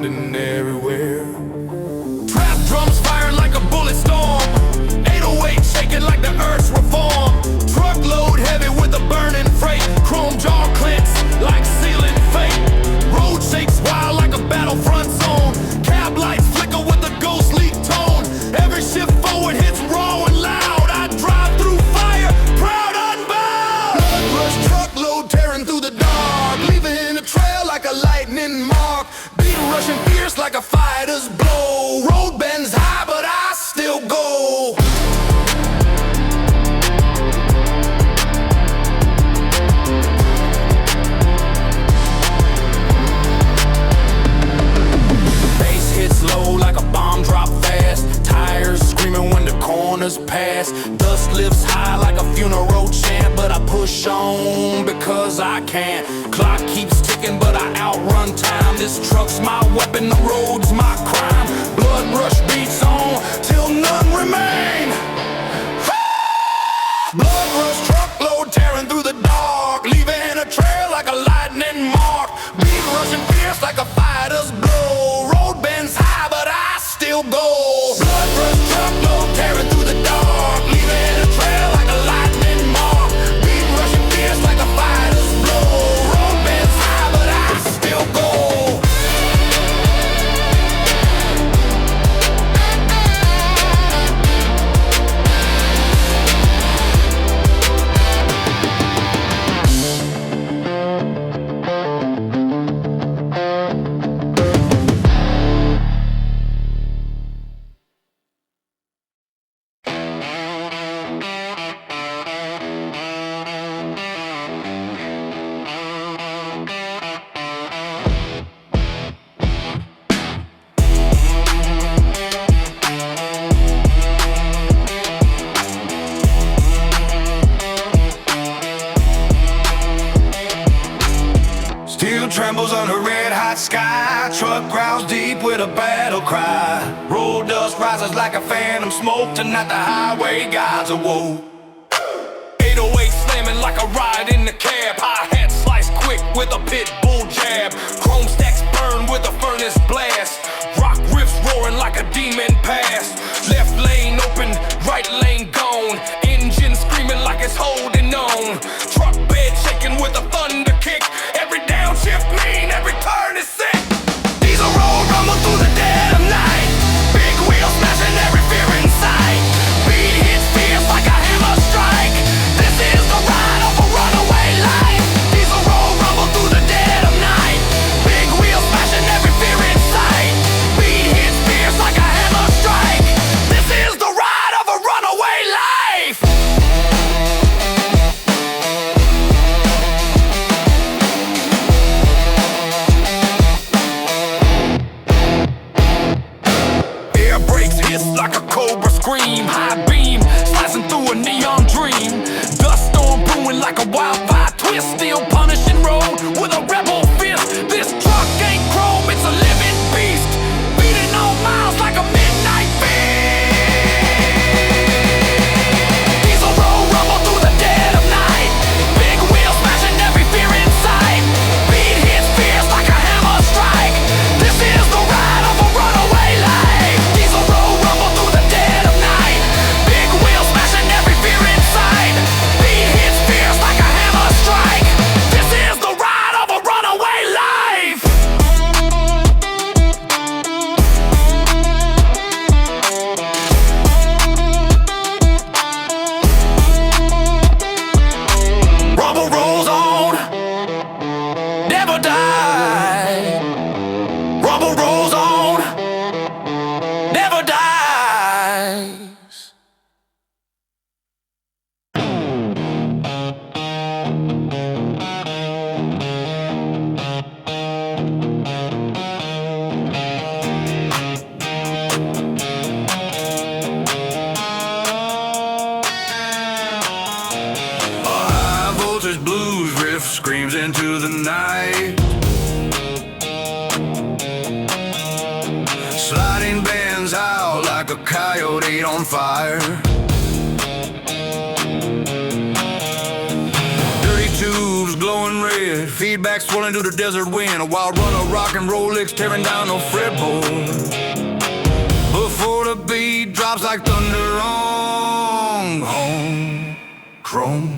pounding everywhere. Trap drums firing like a bullet storm, 808 shaking like the earth's reform. Truckload heavy with a burning freight, chrome jaw clints like sealing fate. Road shakes wild like a battlefront zone, cab lights flicker with a ghostly tone. Every shift forward hits raw and loud. I drive through fire, proud unbound. Blood rush truckload tearing through the dark, leaving a trail like a lightning mark. Beat rushing fierce like a fighter's blow. Road bends high but I still go. Like a bomb drop fast, tires screaming when the corners pass. Dust lifts high like a funeral chant, but I push on because I can. Clock keeps ticking but I outrun time. This truck's my weapon, the road's my crime. Blood rush beats on till none remain. Blood rush truckload tearing through the dark, leaving a trail like a lightning mark. Beat rushing fierce like a fighter's blow. Road bends high but I still go. Blood rush truckload tearing through the dark, leaving a trail like a lightning mark. Beat rushing fierce like a fighter's blow. Road bends high but I still go. Trembles under red-hot sky. Truck growls deep with a battle cry. Road dust rises like a phantom smoke. Tonight the highway gods awoke. 808 slamming like a ride in the cab. Hi-hat slice quick with a pit bull jab. Chrome stacks burn with a furnace blast. Rock riffs roaring like a demon past. Left lane open, right lane gone. Engine screaming like it's holding on. Truck bed shaking with a thunder kick. Every downshift mean, every turn is sick. Diesel roll rumble through the dead of night. Big wheels smashing every fear in sight. Beat hits fierce like a hammer strike. This is the ride of a runaway life. Diesel roll rumble through the dead of night. Big wheels smashing every fear in sight. Beat hits fierce like a hammer strike. This is the ride of a runaway life. Like a cobra scream, high beam slicing through a neon dream. Dust storm brewing like a wildfire twist. Still punishing road with a rebel fist. This truck ain't chrome, it's a living beast, beating on miles like a midnight beast. Diesel roll rumble through the dead of night. Big wheels smashing every fear in sight. Beat hits fierce like a hammer strike. This is the ride of a runaway life. Diesel roll rumble through the dead of night. Big wheels smashing every fear inside. Beat hits fierce like a hammer strike. This is the ride of a runaway life. Rumble rolls on, never die. Rumble rolls on, never dies. High voltage blues riff screams into the night. Sliding bands out like a coyote on fire. Dirty tubes glowing red, Feedback swirling through the desert wind. A wild runner, rock and roll licks tearing down no fretboard. Before the beat drops like thunder on home chrome.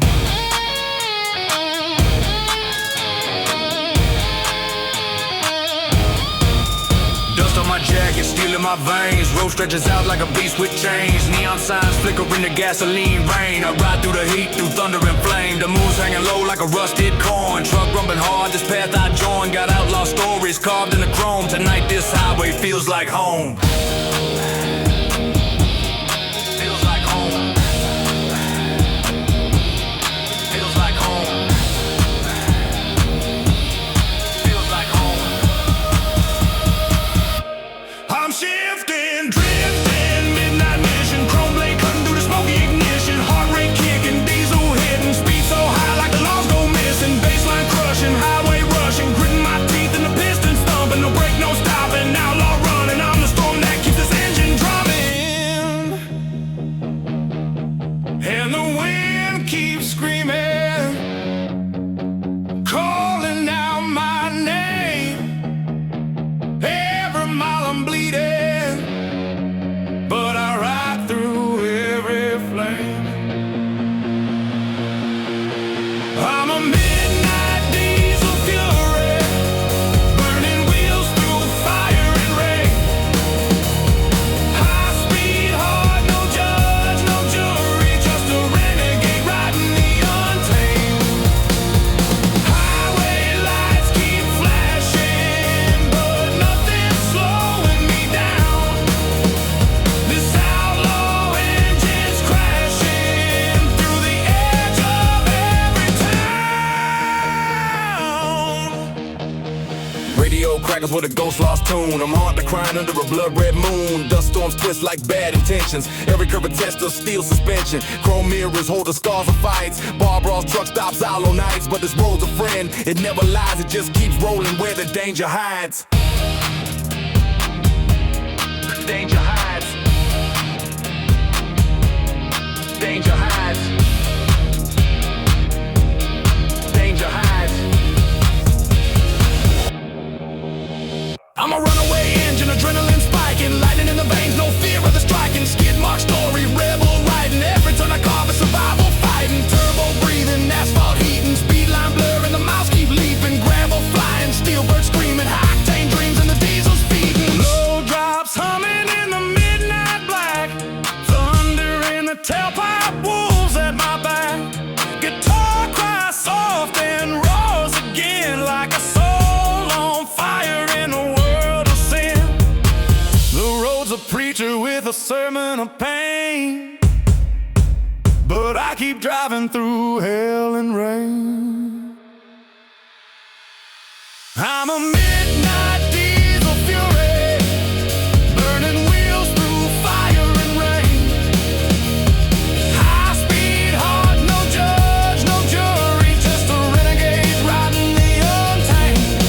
Dust on my jacket, steel in my veins. Road stretches out like a beast with chains. Neon signs flicker in the gasoline rain. I ride through the heat, through thunder and flame. The moon's hanging low like a rusted coin. Truck rumbling hard, this path I joined. Got outlaw stories carved in the chrome. Tonight this highway feels like home. Feels like home. Feels like home. Feels like home. I'm shifting, drifting, midnight mission. Chrome blade cutting through the smoky ignition. Heart rate kicking, diesel hitting. Speed so high like the laws go missing. Baseline crushing, highway rushing. Gritting my teeth and the pistons thumping. No break, no stopping, outlaw running. I'm the storm that keeps this engine drumming. And the wind keeps screaming, calling out my name. Every mile I'm bleeding, but I ride through every flame. I'm a midnight diesel fury, burning wheels through fire and rain. High speed, hard, no judge, no jury, just a renegade riding the untamed. Highway lights keep flashing, but nothing's slowing me down. This outlaw engine's crashing through the edge of every town. Radio crackles with a ghost lost tune. I'm hard to crying under a blood red moon. Dust storms twist like bad intentions. Every curve a test of steel suspension. Chrome mirrors hold the scars of fights. Bar brawls, truck stops, outlaw nights. But this road's a friend, it never lies. It just keeps rolling where the danger hides. Danger hides. Danger hides. Danger hides. I'm a runaway engine, adrenaline spiking. Lightning in the veins, no fear of the striking. Skid mark story, rebel riding. Every turn I carve a survival fighting. Turbo breathing, asphalt heating. Speed line blurring, the miles keep leaping. Gravel flying, steel bird screaming. High-octane dreams and the diesel's feeding. Low drops humming in the midnight black. Thunder in the tailpipe, wolves at my back. Guitar cries soft and roars again like a soul on fire in a world of sin. The road's a preacher with a sermon of pain, but I keep driving through hell and rain. I'm a midnight diesel fury, burning wheels through fire and rain. High speed, hard, no judge, no jury, just a renegade riding the untamed.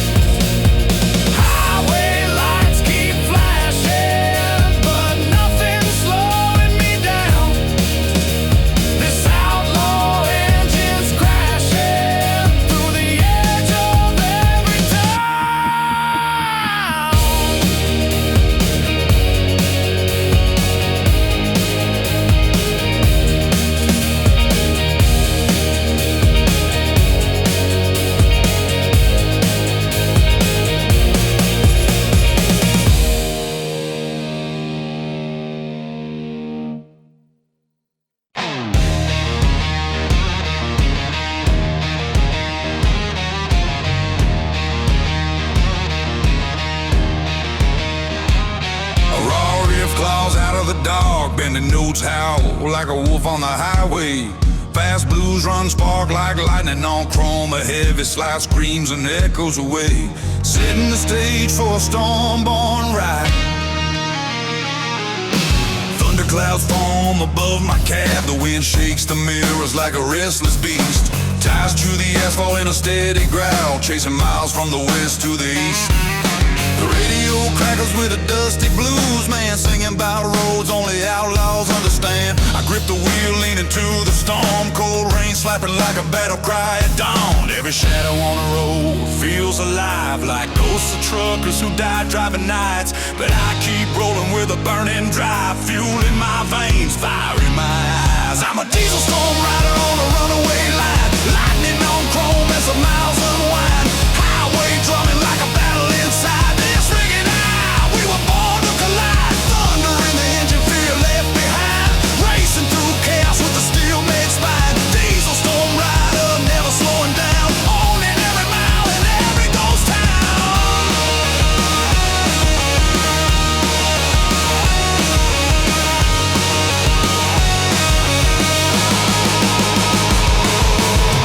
Highway lights keep flashing, but nothing's slowing me down. This outlaw engine's crashing through the edge of every town. A raw riff claws out of the dark, bending notes howl like a wolf on the highway. Fast blues run spark like lightning on chrome. A heavy slide screams and echoes away, setting the stage for a storm-born ride. Thunderclouds form above my cab. The wind shakes the mirrors like a restless beast. Ties to the asphalt in a steady growl, chasing miles from the west to the east. The radio crackles with a dusty blues man, singing about roads only outlaws understand. I grip the wheel leaning to the storm, cold rain slapping like a battle cry at dawn. Every shadow on the road feels alive, like ghosts of truckers who died driving nights. But I keep rolling with a burning drive, fuel in my veins, fire in my eyes. I'm a diesel storm rider on a runaway line, lightning on chrome as the miles unwind. Highway drumming like a battle inside this ringing eye. We were born to collide, thunder in the engine, fear left behind, racing through chaos with a steel-made spine. Diesel storm rider, never slowing down, owning every mile in every ghost town.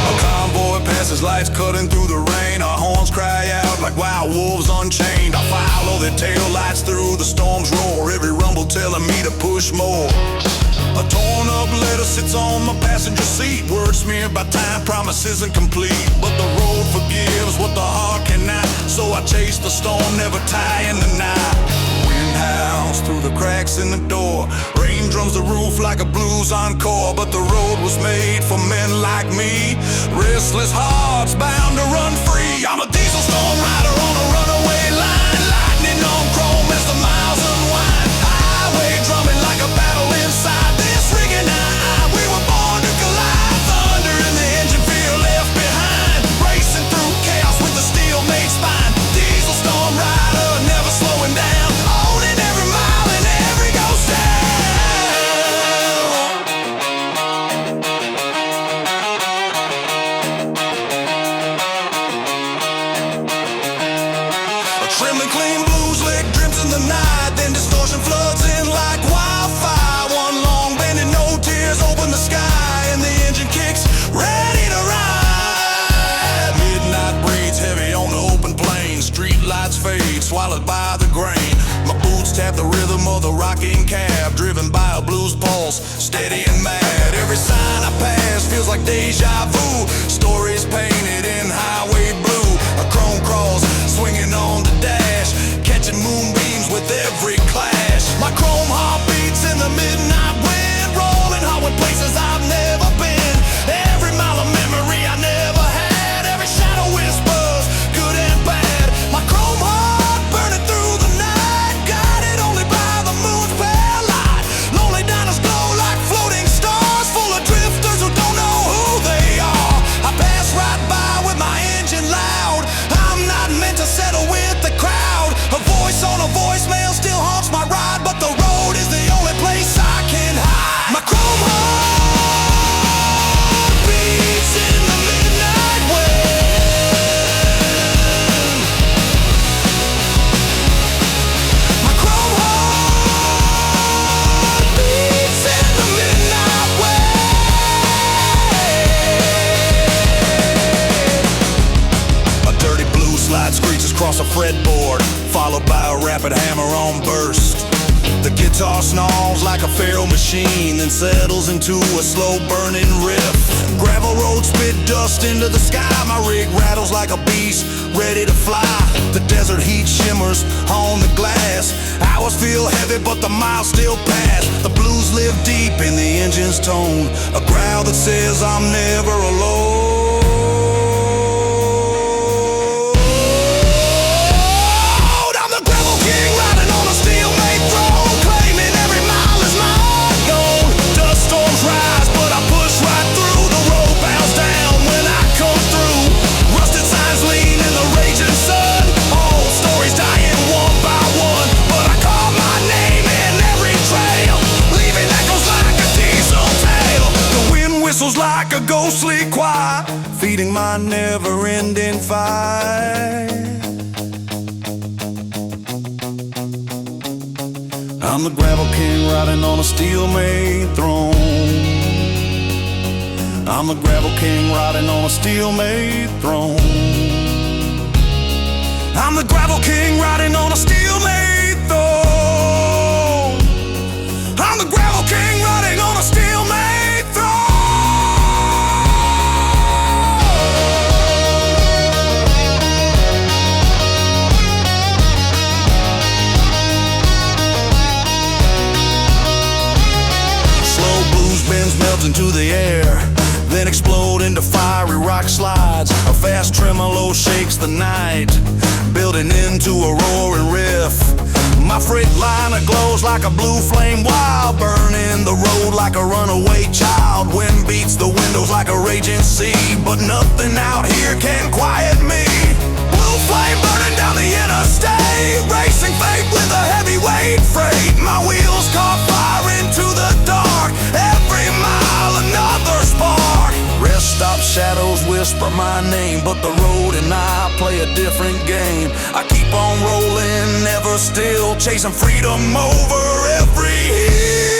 A convoy passes, lights cutting through the rain. Our horns cry out like wild wolves unchained. I follow their tail lights through the storm's roar, every rumble telling me to push more. A torn up letter sits on my passenger seat, words smeared by time, promises incomplete. But the road forgives what the heart cannot, so I chase the storm, never tie in the knot. Wind howls through the cracks in the door, rain drums the roof like a blues encore. But the road was made for men like me, restless hearts bound to run free. I'm a diesel storm rider on a runaway line, lightning on chrome as the miles unwind. Highway drumming like a battle inside this ringing eye. We were born to collide, thunder in the engine, fear left behind, racing through chaos with a steel-made spine. Diesel storm rider, never slowing down, owning every mile and every ghost town. A trembling clean blues lick drips in the night, then distortion floods in like wildfire. One long bending, no tears, open the sky, and the engine kicks, ready to ride. Midnight breathes heavy on the open plain, street lights fade, swallowed by the grain. My boots tap the rhythm of the rocking cab, driven by a blues pulse, steady and mad. Every sign I pass feels like deja vu, stories painted in highway blue. A chrome cross swinging on the dash, catching moonbeams with every clash. My chrome heart beats in the midnight wind, rolling hard with places I've never been. Every mile of memory I never had, every shadow whispers, good and bad. My chrome heart burning through the night, guided only by the moon's pale light. Lonely diners glow like floating stars, full of drifters who don't know who they are. I pass right by with my engine loud, I'm not meant to settle with the crowd. A voice on a voicemail still haunts my ride, but the road is the only place I can hide. My chrome heart beats in the midnight wind. My chrome heart beats in the midnight wind. A dirty blue slide screeches across a fretboard, followed by a rapid hammer-on burst. The guitar snarls like a feral machine, then settles into a slow-burning riff. Gravel roads spit dust into the sky, my rig rattles like a beast, ready to fly. The desert heat shimmers on the glass, hours feel heavy but the miles still pass. The blues live deep in the engine's tone, a growl that says I'm never alone. Like a ghostly choir, feeding my never-ending fight. I'm the gravel king riding on a steel-made throne. I'm the gravel king riding on a steel-made throne. I'm the gravel king riding on a steel-made throne. I'm the gravel king riding on a steel-made throne. clubs into the air, then explode into fiery rock slides. A fast tremolo shakes the night, building into a roaring riff. My Freightliner glows like a blue flame wild, burning the road like a runaway child. Wind beats the windows like a raging sea, but nothing out here can quiet me. Blue flame burning down the interstate, racing fate with a heavyweight freight. My wheels caught fire into the dark, every mile another spark. Rest stop shadows whisper my name, but the road and I play a different game. I keep on rolling, never still, chasing freedom over every hill.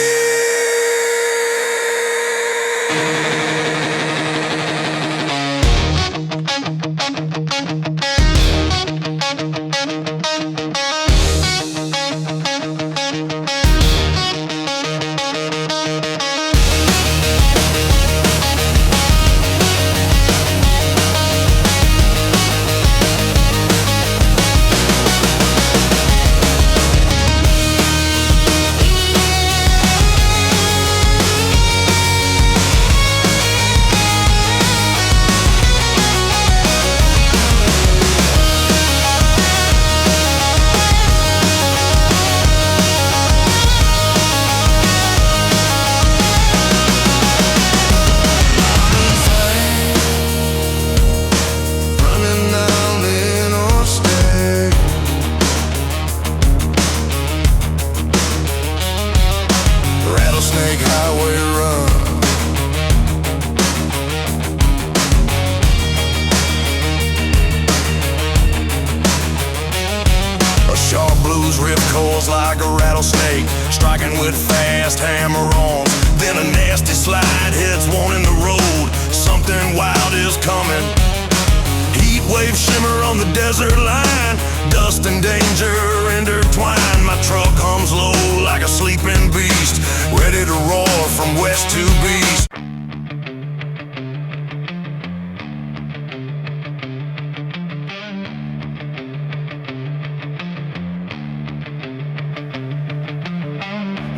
Highway run. A sharp blues riff calls like a rattlesnake, striking with fast hammer-ons. Then a nasty slide hits one in the road. Something wild is coming. Heat wave shimmer on the desert line, dust and danger intertwine. My truck hums low like a sleeping beast, ready to roar from west to east.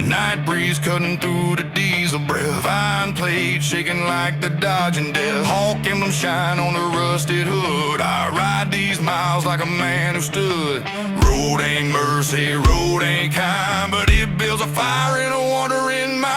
Night breeze cutting through the diesel breath, iron plate shaking like the dodging death. Hawk emblem shine on the rusted hood. I ride these miles like a man who stood. Road ain't mercy, road ain't kind, but it builds a fire in a wandering mind.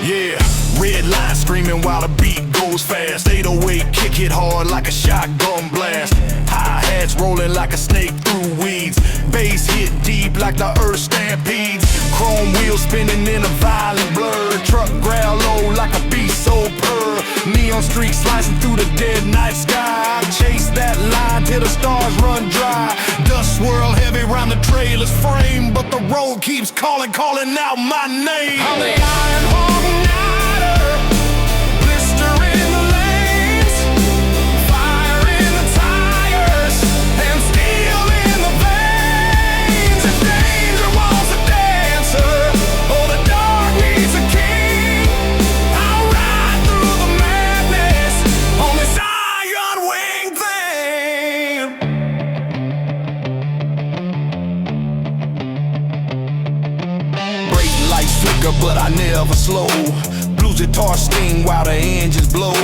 Yeah, red line screaming while the beat goes fast. 808 kick hit hard like a shotgun blast. Hi-hats rolling like a snake through weeds. Bass hit deep like the earth stampedes. Chrome wheels spinning in a violent blur. Truck growl low like a beast so purr. Neon streaks slicing through the dead night sky. Chase that line till the stars run dry. Dust swirl heavy round the trailer's frame, but the road keeps calling out my name. I'm the Iron Hawk Nighter, blister in the lanes, fire in the tires, and steel in the veins. If danger wants a dancer, or the dark needs a king, I'll ride through the madness on this iron wing thing. Brake lights flicker, but I never slow. Blues guitar sting while the engines blow.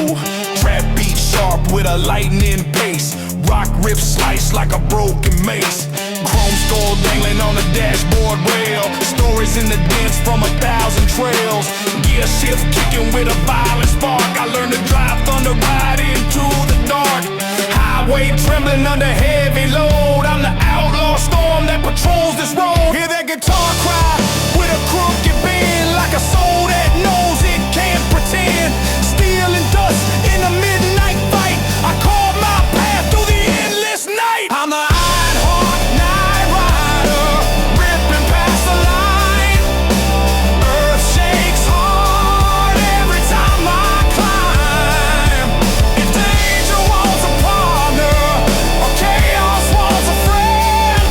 Trap beat sharp with a lightning pace. Rock riff slice like a broken mace. Chrome skull dangling on the dashboard rail. Stories in the dents from 1,000 trails. Gear shift kicking with a violent spark. I learned to drive thunder right into the dark. Highway trembling under heavy load. I'm the outlaw storm that patrols this road. Hear that guitar cry with a crooked bend, like a soul that knows it can't pretend. Steel and dust in a midnight fight. I carve my path through the endless night. I'm the Iron Hawk Night Rider, ripping past the line. Earth shakes hard every time I climb. If danger wants a partner, or chaos wants a friend,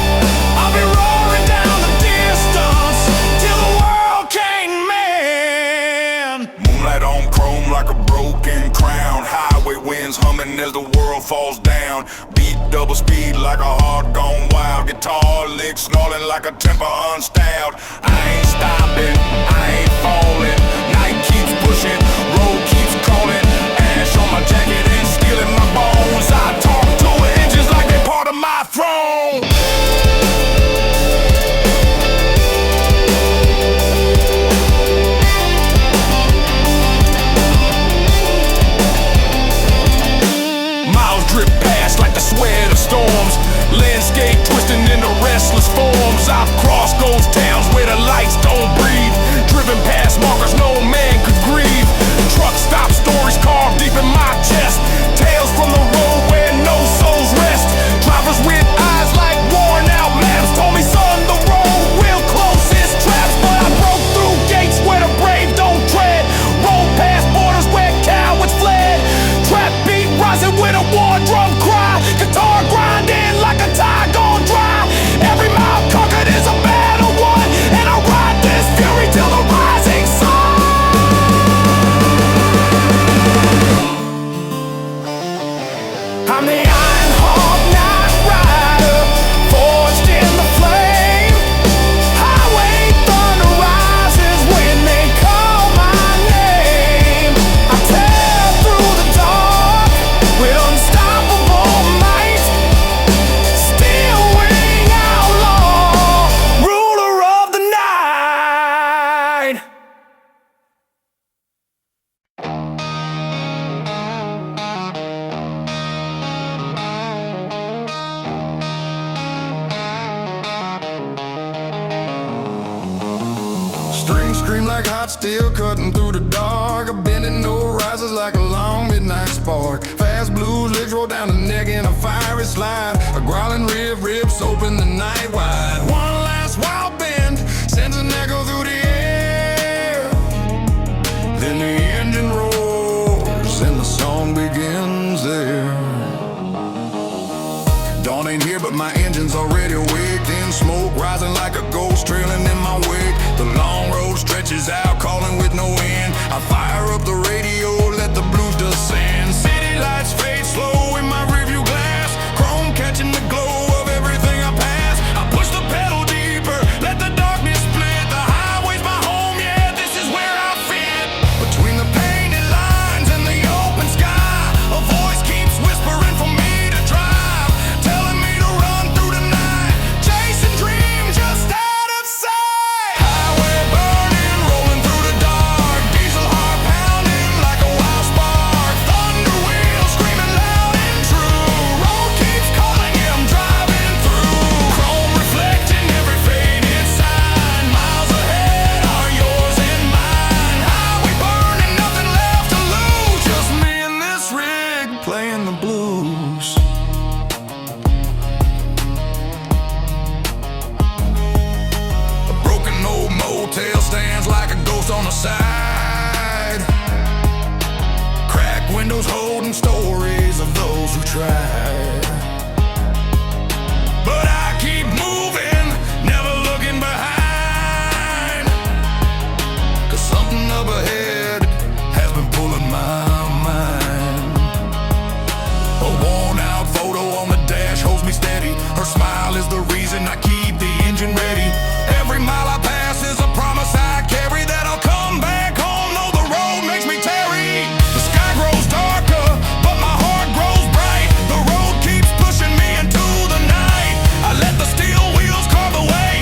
I'll be roaring down the distance till the world can't mend. Moonlight on chrome like a broken crown. Highway highway winds humming as the world falls down. Beat double speed like a heart gone wild. Guitar licks snarling like a temper unstyled. I ain't stopping, I ain't falling. Night keeps pushing, road keeps calling. Ash on my jacket and steel in my bones. I talk to engines like they're part of my throne. Drip past like the sweat of storms. Landscape twisting into restless forms. I've crossed ghost towns where the lights don't breathe. Driven past markers no man could grieve. Truck stop stories carved deep in my chest. Tales from the road where no souls rest. Drivers with eyes like worn out maps told me, son, the road real close is traps. But I broke through gates where the brave don't tread. Rolled past borders where cowards fled. Trap beat rising with a war drum cry. Guitar grinding like a tie gone dry. Every mile conquered is a battle won. And I ride this fury till the rising sun. I'm the Iron Hawk Night Rider, forged in the flame. Highway thunder rises when they call my name. I tear through the dark with unstoppable might. Steel wing outlaw, ruler of the night. Strings scream like hot steel cutting through the dark. A bending note rises like a long midnight spark. Fast blues legs roll down the neck in a fiery slide. A growling riffs open the night wide. One last wild bend sends an echo through the air. Then the engine roars and the song begins there. Dawn ain't here but my engine's already awake. Then smoke rising like a ghost trailing in my wake. The long road stretches out, calling with no end. I fire up the radio, let the blues descend. City lights fade slow in my rearview glass. Chrome catching the glow of everything I pass. I push the pedal deeper, let the darkness split. The highway's my home, yeah, this is where I fit. Between the painted lines and the open sky, a voice keeps whispering for me to drive, telling me to run through the night, chasing dreams just out of sight. Highway burning, rolling through the dark. Diesel heart pounding like a wild spark. Thunder wheels screaming loud and true. Road keeps calling, yeah, I'm driving through. Chrome reflecting every faded sign. Miles ahead are yours and mine. Highway burning, nothing left to lose. Just me and this rig playing the blues. A broken old motel stands like a ghost on the side. Cracked windows holding stories of those who tried. But I keep moving, never looking behind. 'Cause something up ahead has been pulling my mind. A worn out photo on the dash holds me steady. Her smile is the reason I keep the engine ready. Every mile I pass is a promise I carry, that I'll come back home, though the road makes me tarry. The sky grows darker, but my heart grows bright. The road keeps pushing me into the night. I let the steel wheels carve the way,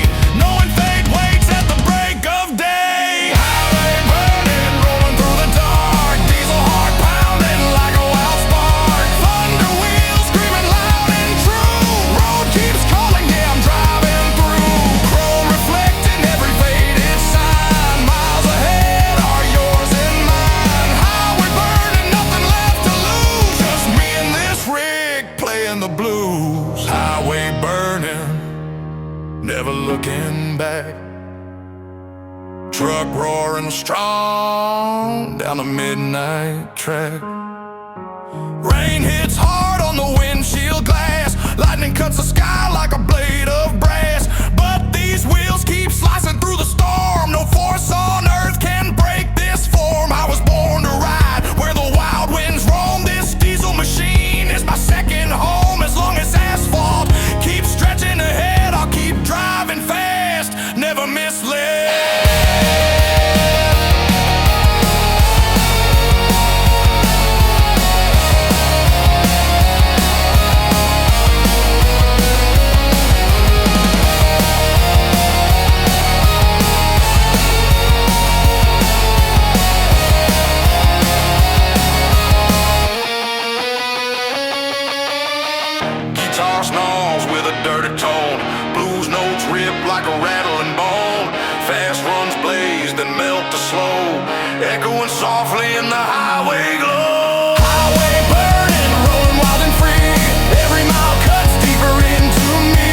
knowing fate waits at the break of day. Highway burning, rolling through the dark. Diesel heart pounding like a wild spark. Thunder wheels screaming loud and true. Road keeps calling, yeah, I'm driving through. Chrome reflecting every faded sign. Miles ahead are yours and mine. Highway burning, nothing left to lose. Just me and this rig playing the blues. Highway burning, never looking back. Truck roaring strong down the midnight track. Rain hits hard on the windshield glass. Lightning cuts the sky like a blade of brass. But these wheels keep slicing through the storm. No force on earth can break this form. I was born to ride where the wild winds roam. This shadowing softly in the highway glow. Highway burning, rolling wild and free. Every mile cuts deeper into me.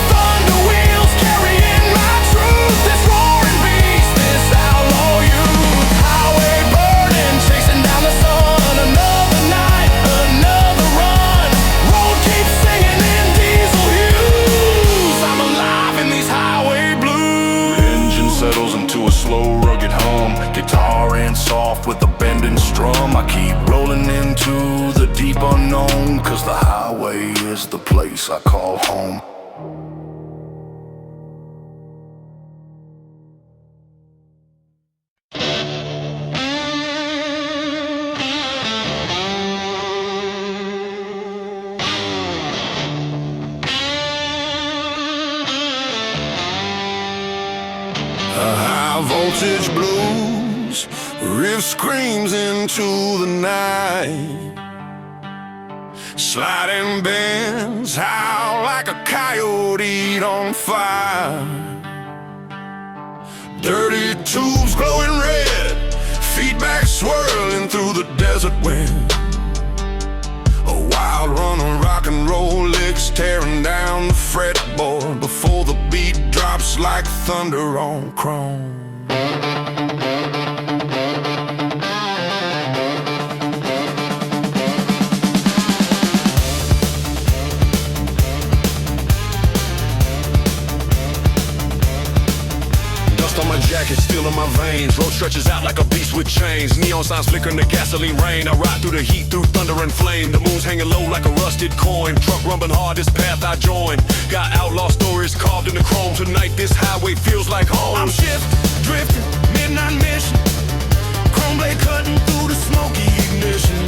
Thunder wheels carrying my truth. This roaring beast, this outlaw youth. Highway burning, chasing down the sun. Another night, another run. Road keeps singing in diesel hues. I'm alive in these highway blues. Engine settles into a slow, rugged hum. Guitar and soft with a bending strum. I keep rolling into the deep unknown, 'cause the highway is the place I call home. High voltage blues, riff screams into the night. Sliding bends howl like a coyote on fire. Dirty tubes glowing red, feedback swirling through the desert wind. A wild run of rock and roll licks tearing down the fretboard before the beat drops like thunder on chrome. On my jacket, steel in my veins. Road stretches out like a beast with chains. Neon signs flicker in the gasoline rain. I ride through the heat, through thunder and flame. The moon's hanging low like a rusted coin. Truck rumbling hard, this path I join. Got outlaw stories carved in the chrome. Tonight this highway feels like home. I'm shifting, drifting, midnight mission. Chrome blade cutting through the smoky ignition.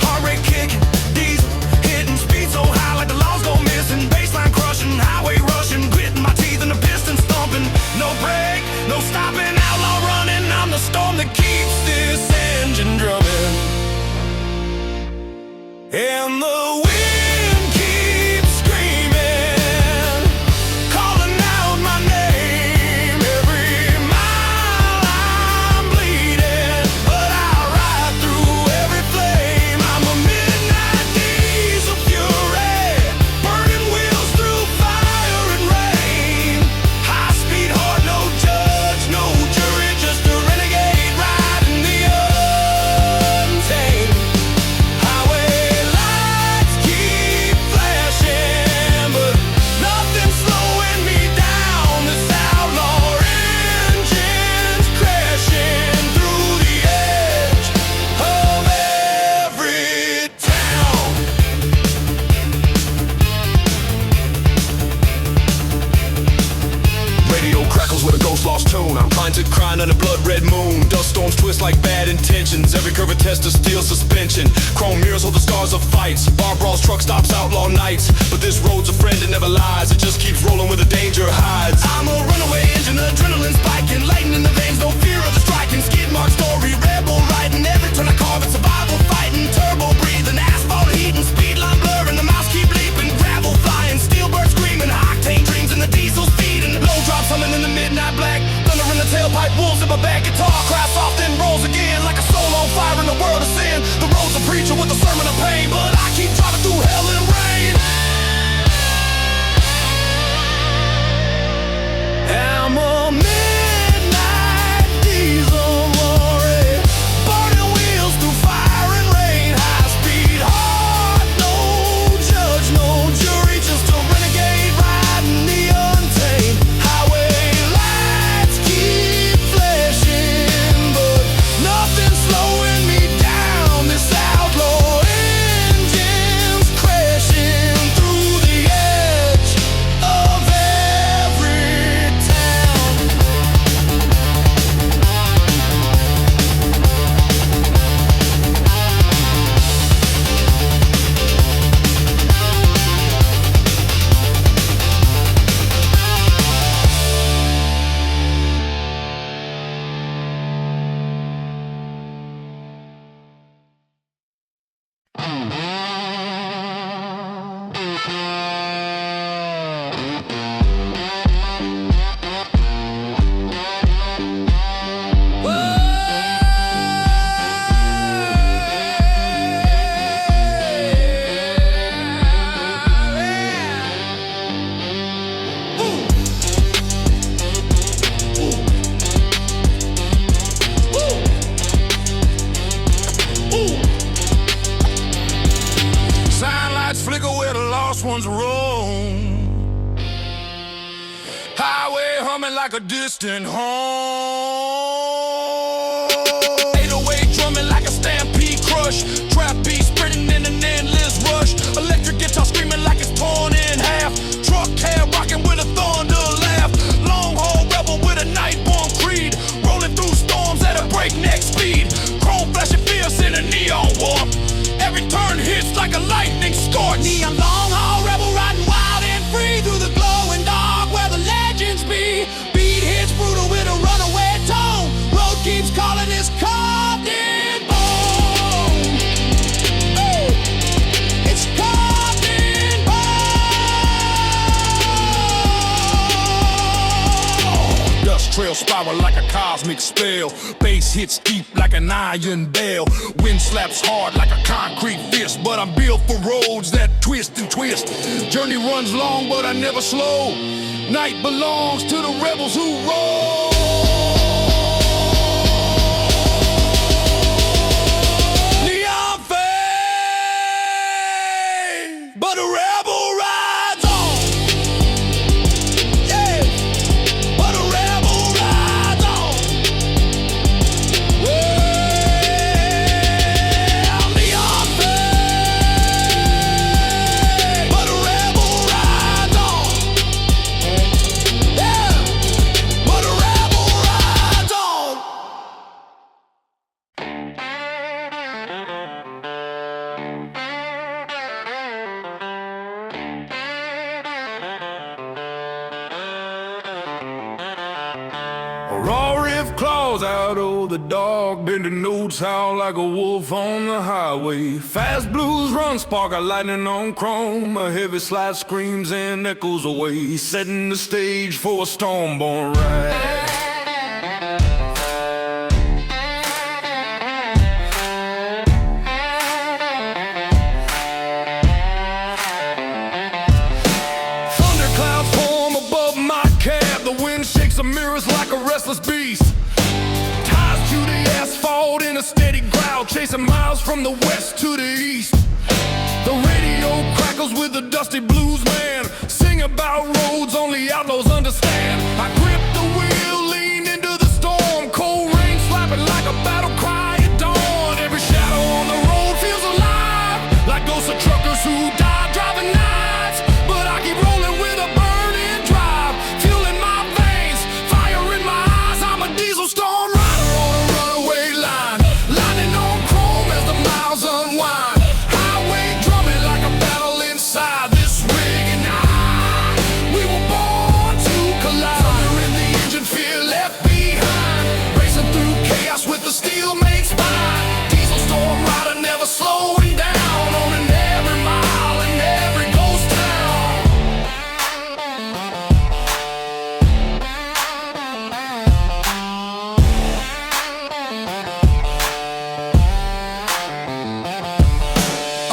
Heart rate kicking, diesel hitting, speed so high like the laws go missing. Baseline crushing, highway rushing, gritting my teeth in the piston stomping. No break, no stopping, outlaw running. I'm the storm that keeps this engine drumming. And the wind keeps screaming, calling out my name. Every mile I'm bleeding, but I'll ride through every flame. I'm a midnight diesel fury, burning wheels through fire and rain. High speed heart, no judge, no jury, just a renegade riding the untamed. Highway lights keep flashing, but nothing's slowing me down. This outlaw engine's crashing through the edge of every town. Radio crackles with a ghost lost tune. I'm trying to crying under blood red moon. Dust storms twist like bad intentions. Every curve a test of steel suspension. Chrome mirrors hold the scars of fights. Bar brawls, truck stops, outlaw nights. But this road's a friend that never lies. It just keeps rolling where the danger hides. I'm a runaway engine, adrenaline spiking, lightning in the veins, no fear of the striking. Skid mark story, rebel riding. Every turn I carve, it's survival fighting. Turbo breathing, asphalt heating, speed line blurring. The mouse keep leaping, gravel flying, steel bird screaming, high-octane dreams in the diesel speeding. Low drops humming in the midnight black, thunder in the tailpipe, wolves in my back. Guitar crash off, then rolls again like a soul on fire in the world of sin. The road's a preacher with a sermon of pain, but I keep driving through hell and rain. I'm a midnight diesel lorry, burning wheels through fire and rain. High speed heart, no judge, no jury, just a renegade riding the untamed. Highway lights keep flashing, but nothing's slowing me down. This outlaw engine's crashing through the edge of every town. Whoa! ones roam. Highway humming like a distant home. 808 drumming like a stampede crush. Trap beat sprinting in an endless rush. Electric guitar screaming like it's torn in half. Truck cab rocking with a thunder laugh. Long haul rebel with a nightborn creed. Rolling through storms at a breakneck speed. Chrome flashing fierce in a neon warp. Every turn hits like a lightning scorch. Neon long haul rebel riding wild and free through the glowing dark where the legends be. Beat hits brutal with a runaway tone. Road keeps calling, it's carved in bone. Ooh, it's carved in bone. Dust trail spiral like a cosmic spell. Bass hits deep like an iron bell. Wind slaps hard like a concrete fist. But I'm built for roads that twist and twist. Journey runs long but I never slow. Night belongs to the rebels who roll. Neon fade, but a rebel rides on. Yeah, but a rebel rides on. Well, neon fade, but a rebel rides on. Raw riff claws out of the dark. Bending notes howl like a wolf on the highway. Fast blues run, spark a lightning on chrome. A heavy slide screams and echoes away, setting the stage for a storm-born ride. Thunderclouds form above my cab. The wind shakes the mirrors like a restless beast. Ties to the asphalt in a steady growl, chasing miles from the west to the east. The radio crackles with the dusty blues man. Sing about roads only outlaws understand. I grip the wheel, lean into the storm. Cold rain slapping like a battle cry at dawn. Every shadow on the road feels alive, like ghosts of truckers who died driving nights. But I keep rolling with a burning drive, fuel in my veins, fire in my eyes. I'm a diesel storm rider on a runaway line, lightning on chrome as the miles unwind. Highway drumming like a battle inside this rig and I. We were born to collide. Thunder in the engine, fear left behind. Racing through chaos with the steel makes spine. Diesel storm rider never slowing down, owning every mile and every ghost town.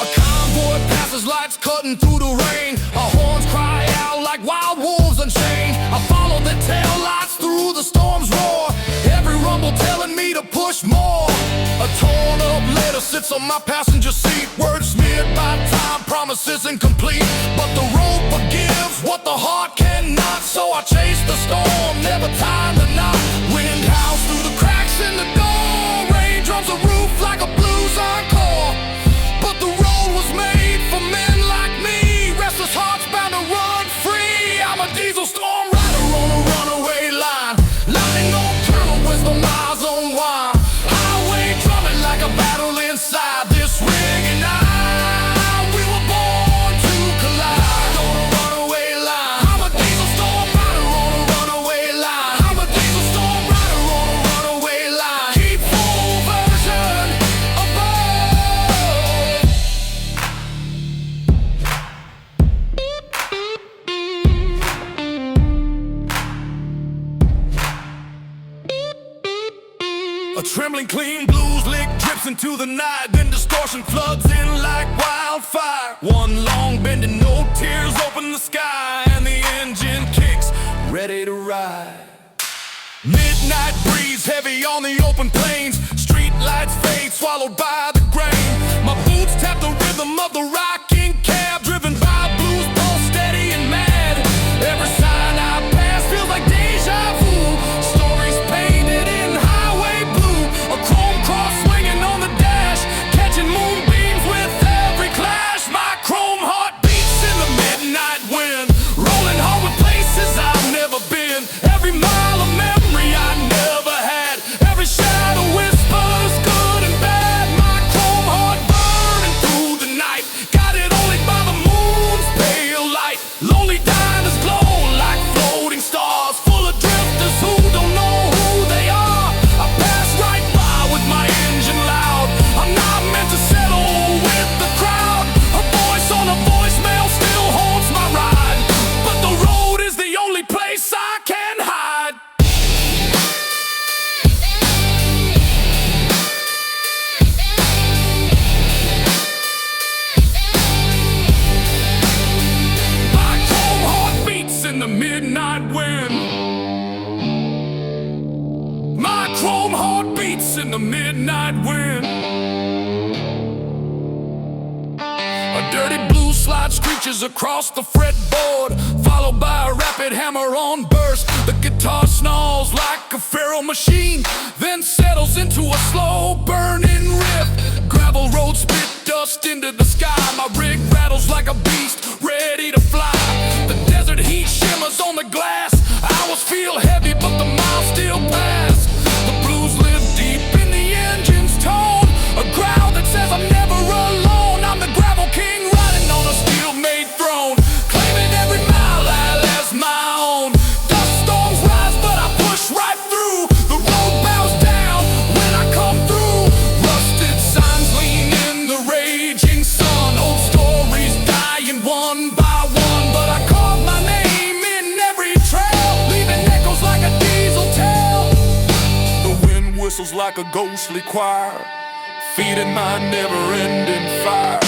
A convoy passes, lights cutting through the rain. Our horns cry out like wild wolves unchained. I follow the tail lights through the storm's roar. Every rumble telling me to push more. A torn up letter sits on my passenger seat. Words smeared by time, promises incomplete. But the road forgives what the heart cannot. So I chase the storm, never tie the knot. Wind howls through the cracks in the door. Rain drums a roof like a blues encore. But the road was made for men like me. Restless hearts bound to run free. I'm a diesel storm rider on a runaway line, lightning nocturnal with the miles unwind. Highway drumming like a battle inside this rig and I. We were born to collide on a runaway line. I'm a diesel storm rider on a runaway line. I'm a diesel storm rider on a runaway line. Keep full version above. A trembling clean blues lick drips into the night. Then distortion floods in like wildfire. One long bending note, tears open the sky. And the engine kicks, ready to ride. Midnight breeze heavy on the open plains. Street lights fade, swallowed by the grain. My boots tap the rhythm of the rocking cab, driven by blues. the midnight wind. A dirty blue slide screeches across the fretboard, followed by a rapid hammer-on burst. The guitar snarls like a feral machine, then settles into a slow burning riff. Gravel roads spit dust into the sky. My rig rattles like a beast ready to fly. The desert heat shimmers on the glass. Hours feel heavy, but the miles still pass. The blues live deep in the engine's tone, a growl that says I'm never alone. I'm the gravel king riding on a steel-made throne, claiming every mile as my own. Dust storms rise, but I push right through. The road bows down when I come through. Rusted signs lean in the raging sun. Old stories dying one by one, but I carve my name in every trail, leaving echoes like a diesel tail. The wind whistles like a ghostly choir, feeding my never-ending fire.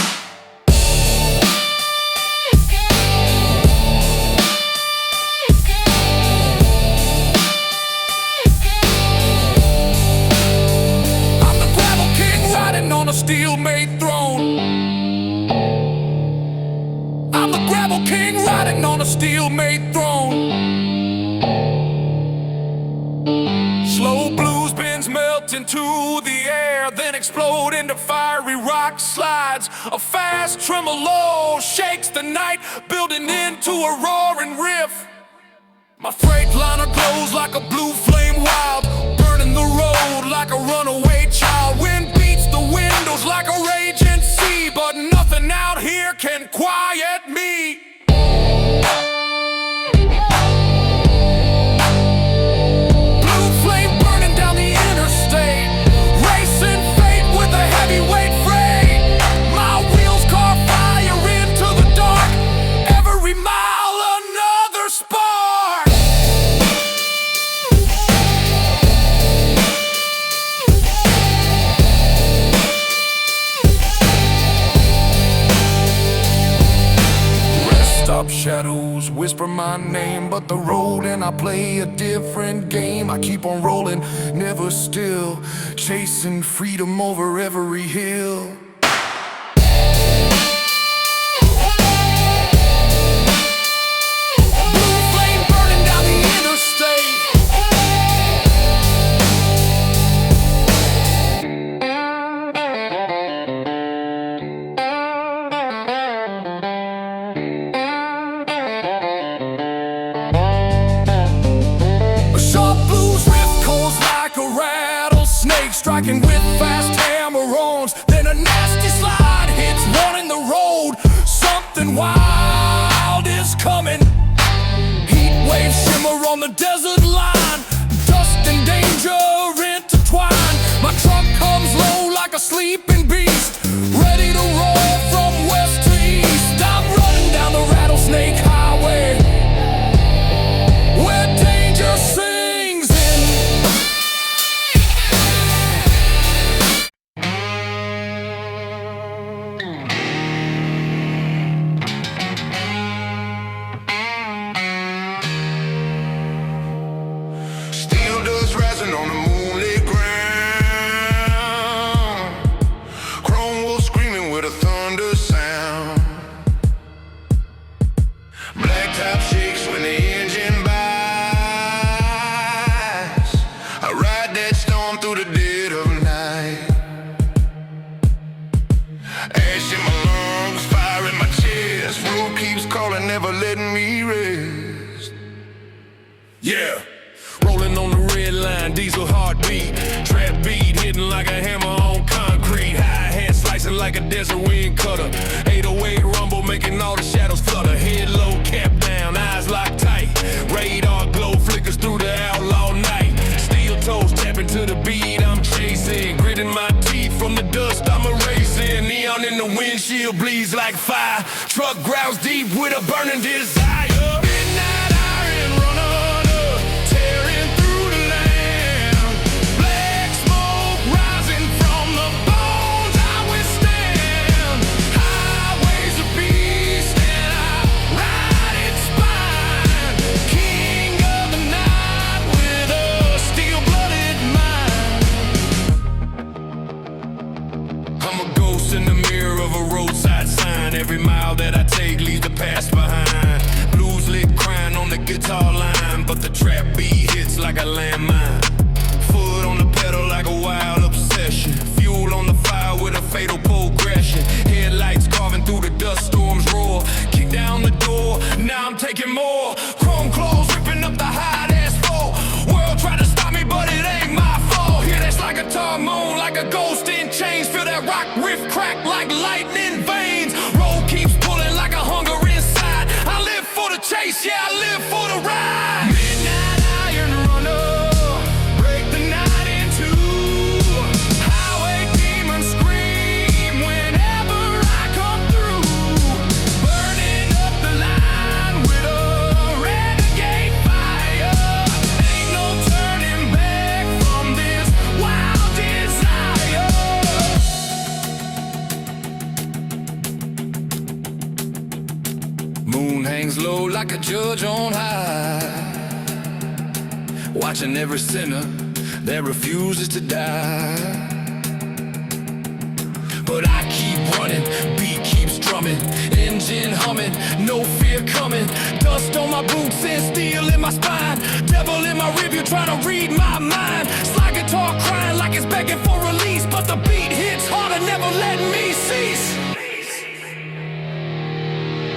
I'm the gravel king riding on a steel-made throne. I'm the gravel king riding on a steel-made throne. Slow blues bends melt into the air, then explode into fiery rock slides. A fast tremolo shakes the night, building into a roaring riff. My freightliner glows like a blue flame wild, burning the road like a runaway child. Wind beats the windows like a raging sea, but nothing out here can quiet me. Shadows whisper my name, but the road and I play a different game. I keep on rolling, never still, chasing freedom over every hill. Blue flame burning down the interstate. Striking with fast hammer-ons, then a nasty slide hits one in the road. Something wild is coming. Heat waves shimmer on the desert line, dust and danger intertwine. My truck comes low like a sleeping beast, ready to roll from west to east. I'm running down the rattlesnake highway, where danger sings in. On the moonlit ground, chrome wolf screaming with a thunder sound. Black top shakes when the engine buys. I ride that storm through the dead of night. Ash in my lungs, fire in my chest. Road keeps calling, never letting me rest. Yeah. Rolling on the red line, diesel heartbeat, trap beat hitting like a hammer on concrete. Hi-hat slicing like a desert wind cutter. 808 rumble making all the shadows flutter. Head low, cap down, eyes locked tight. Radar glow flickers through the outlaw night. Steel toes tapping to the beat I'm chasing. Gritting my teeth from the dust I'm erasing. Neon in the windshield bleeds like fire. Truck growls deep with a burning desire. Midnight iron runner, I'm a ghost in the mirror of a roadside sign. Every mile that I take leaves the past behind. Blues lit crying on the guitar line, but the trap beat hits like a landmine. Foot on the pedal like a wild obsession. Fuel on the fire with a fatal progression. Headlights carving through the dust storms roar. Kick down the door, now I'm taking more. Chrome claws ripping up the hot asphalt. World tried to stop me, but it ain't my fault. Here that's like a tar moon, like a ghost in chains. Feel that rock riff crack like lightning veins. Road keeps pulling like a hunger inside. I live for the chase, yeah, I live for the ride. Midnight iron runner, break the night in two. Highway demons scream whenever I come through. Burning up the line with a renegade fire. Ain't no turning back from this wild desire. Moon hangs low like a judge on high, watching every sinner that refuses to die. But I keep running, beat keeps drumming, engine humming, no fear coming. Dust on my boots and steel in my spine. Devil in my rearview trying to read my mind. Slide guitar crying like it's begging for release, but the beat hits harder, never letting me cease.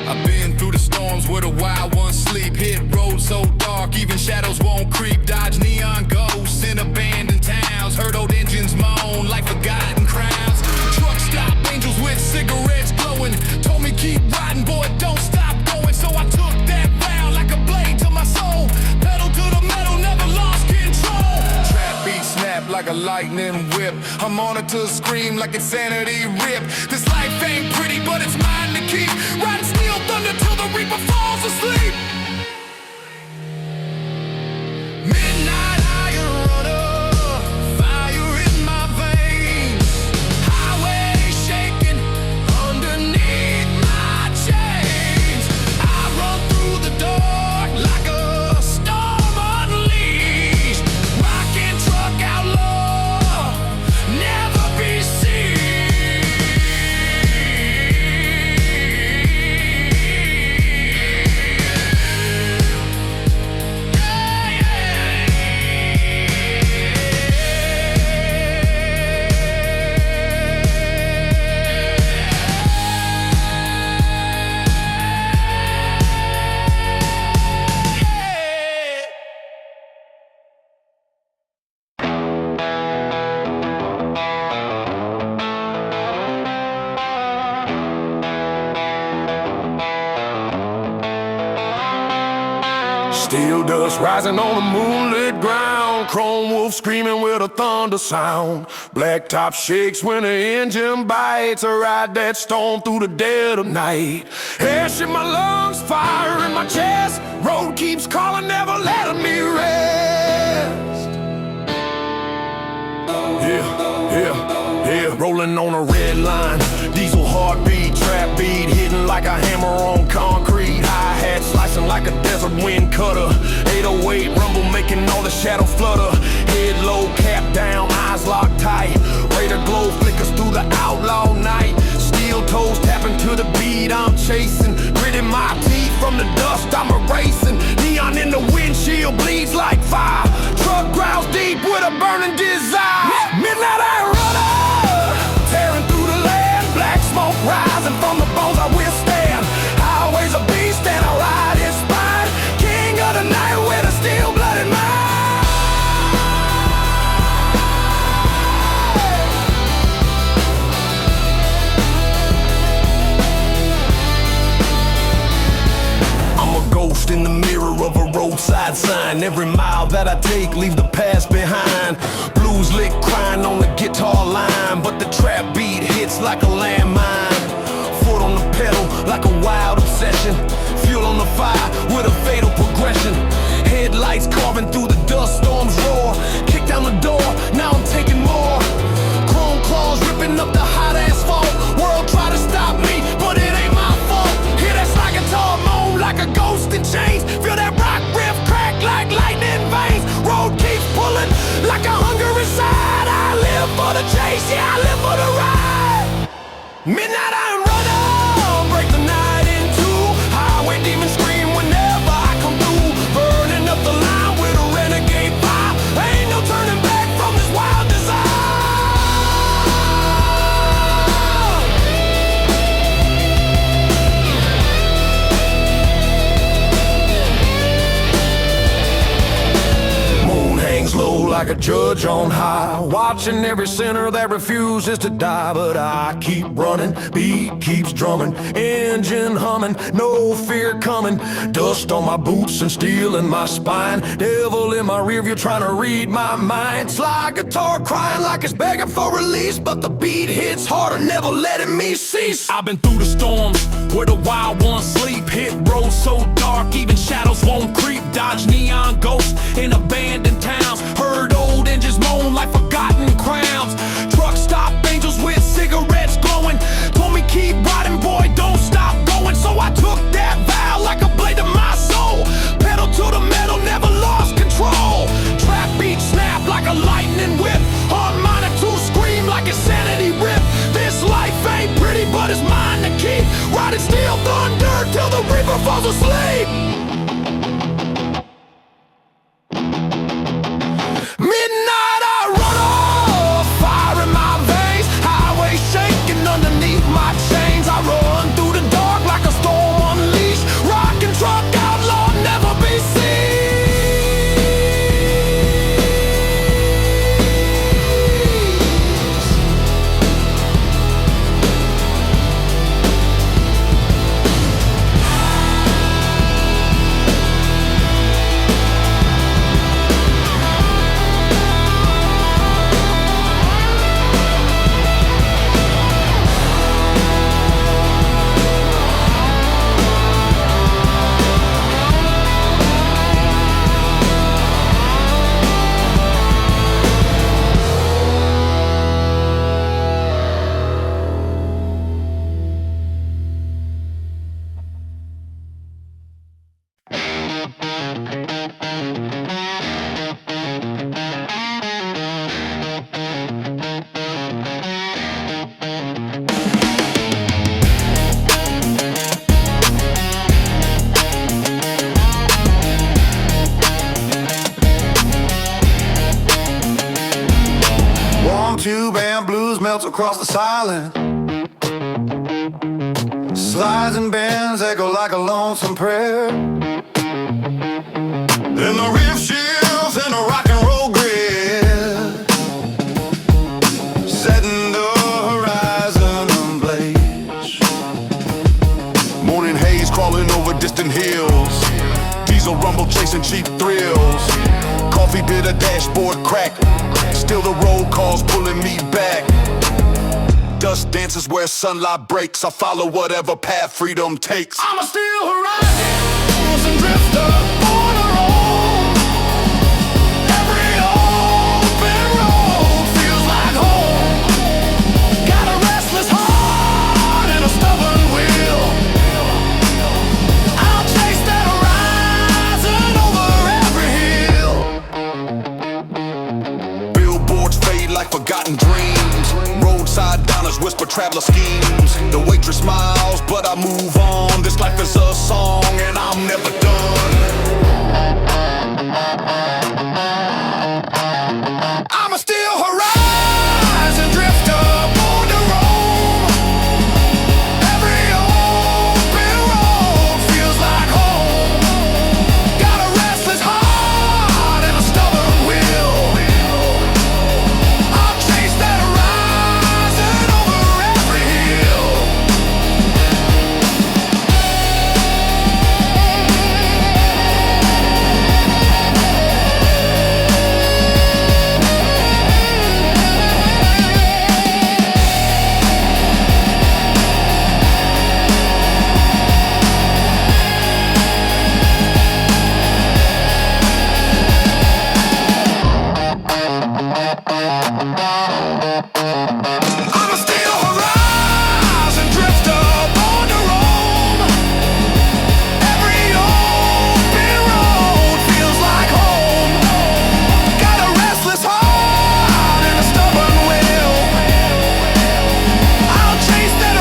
I've been through the storms where the wild ones sleep. Hit roads so dark, even shadows won't creep. Dodge neon ghosts in abandoned towns. Heard old engines moan like forgotten crowds. Truck stop angels with cigarettes glowing. Told me keep riding, boy, don't stop going. So I took that vow like a blade to my soul. Pedal to the metal, never lost control. Trap beat snap like a lightning whip. I'm on it to scream like insanity rip. This life ain't pretty, but it's mine to keep. Riding steel thunder till the reaper falls asleep. Midnight iron runner, fire in my veins. Highway shaking underneath my chains. I run through the dark like a storm unleashed. Rockin' truck outlaw, never be seen. Steel dust rising on the moonlit ground. Chrome wolf screaming with a thunder sound. Black top shakes when the engine bites. I ride that storm through the dead of night. Ash in my lungs, fire in my chest. Road keeps calling, never letting me rest. Yeah, rolling on a red line. Diesel heartbeat, trap beat, hitting like a hammer on concrete. Hi-hat slicing like a desert wind cutter. 808 rumble making all the shadow flutter. Head low, cap down, eyes locked tight. Radar glow flickers through the outlaw night. Steel toes tapping to the beat I'm chasing. Gritting my teeth from the dust I'm erasing. Neon in the windshield bleeds like fire. Truck growls deep with a burning desire. Midnight iron runner, tearing through the land. Black smoke rising from the bones I withstand. Highway's a beast and I ride his spine. King of the night with a steel blooded mind. I'm a ghost in the mirror of a roadside sign. Every mile that I take leave the past behind. Blues lit crying on the guitar line, but the trap beat hits like a landmine. Foot on the pedal like a wild obsession. Fuel on the fire with a fatal progression. Headlights carving through the dust storms roar. Kick down the door, now I'm taking more. Chrome claws ripping up the hot asphalt. World try to stop me, but it ain't my fault. Hear that slide guitar moan like a ghost in chains. Feel that rock riff crack like lightning veins. Road keeps pulling like a hunger inside. I live for the chase, yeah, I live for the ride. Midnight I'm running, break the night in two. Highway demons scream whenever I come through. Burning up the line with a renegade fire. Ain't no turning back from this wild desire. Moon hangs low like a judge on high, watching every sinner that refuses to die. But I keep running, beat keeps drumming, engine humming, no fear coming. Dust on my boots and steel in my spine. Devil in my rearview trying to read my mind. Slide guitar crying like it's begging for release, but the beat hits harder, never letting me cease. I've been through the storms where the wild ones sleep. Hit roads so dark even shadows won't creep. Dodge neon ghosts in abandoned towns. Heard old engines moan like forgotten crowns. Truck stop angels with cigarettes glowing. Told me keep riding, boy, don't stop going. So I took that vow like a blade to my soul. Pedal to the metal, never lost control. Trap beat snap like a lightning whip. On monitor scream like insanity rip. This life ain't pretty, but it's mine to keep. Riding steel thunder till the reaper falls asleep. Midnight I run off, fire in my veins. Highway shaking underneath my chains. I run through the dark like a storm unleashed. Rock and truck outlaw, never be seen. Tube and blues melts across the silence. Slides and bends echo like a lonesome prayer. Then the riff shifts and the rock and roll grid, setting the horizon ablaze. Morning haze crawling over distant hills. Diesel rumble chasing cheap thrills. Coffee bitter dashboard crack. Still the roll calls pulling me back. Dust dances where sunlight breaks. I follow whatever path freedom takes. I'm a steel horizon and drifter on a roll. Every open road feels like home. Got a restless heart and a stubborn will. I'll chase that horizon over every hill. Billboards fade like forgotten dreams. Roadside diners whisper traveler schemes. The waitress smiles, but I move on. This life is a song, and I'm never done. I'm a steel horizon drifter, born to roam. Every open road feels like home. Got a restless heart and a stubborn will. I'll chase that horizon over every hill. I'm a steel horizon drifter, born to roam. Every open road feels like home. Got a restless heart and a stubborn will. I'll chase that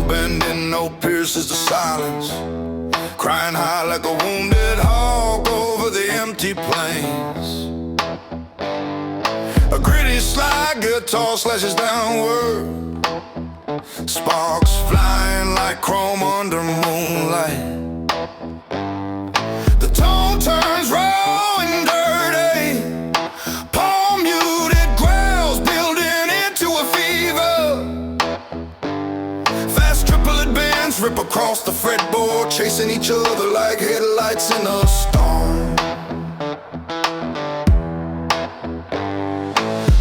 bending no pierces the silence, crying high like a wounded hawk over the empty plains. A gritty slide guitar slashes downward, sparks flying like chrome under moonlight. The tone turns raw and dirty, palm muted growls building into a fever. Fast triplet bands rip across the fretboard, chasing each other like headlights in a storm.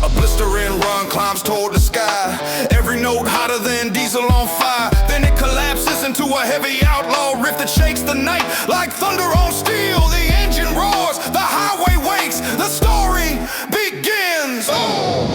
A blistering run climbs toward the sky, every note hotter than diesel on fire. Then it collapses into a heavy outlaw riff that shakes the night like thunder on steel. The engine roars, the highway wakes, the story begins. Oh.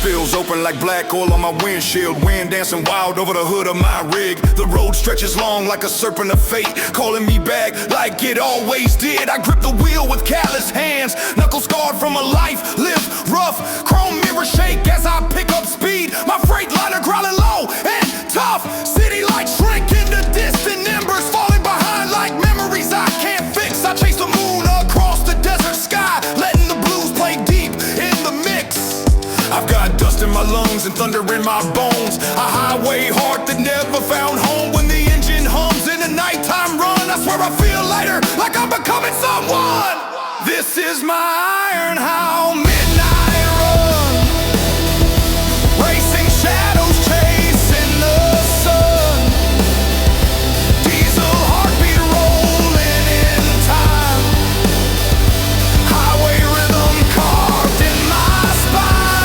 Spills open like black oil on my windshield, wind dancing wild over the hood of my rig. The road stretches long like a serpent of fate, calling me back like it always did. I grip the wheel with callous hands, knuckles scarred from a life lived rough. Chrome mirror shake as I pick up speed, my freight liner growling low and tough. City lights shrink into distant embers, falling behind like memories I can't fix. I chase the moon across the desert sky, letting the blues play deep in the mix. I've got dust in my lungs and thunder in my bones, a highway heart that never found home. When the engine hums in a nighttime run, I swear I feel lighter, like I'm becoming someone. This is my iron how midnight run, racing shadows chasing the sun. Diesel heartbeat rolling in time, highway rhythm carved in my spine.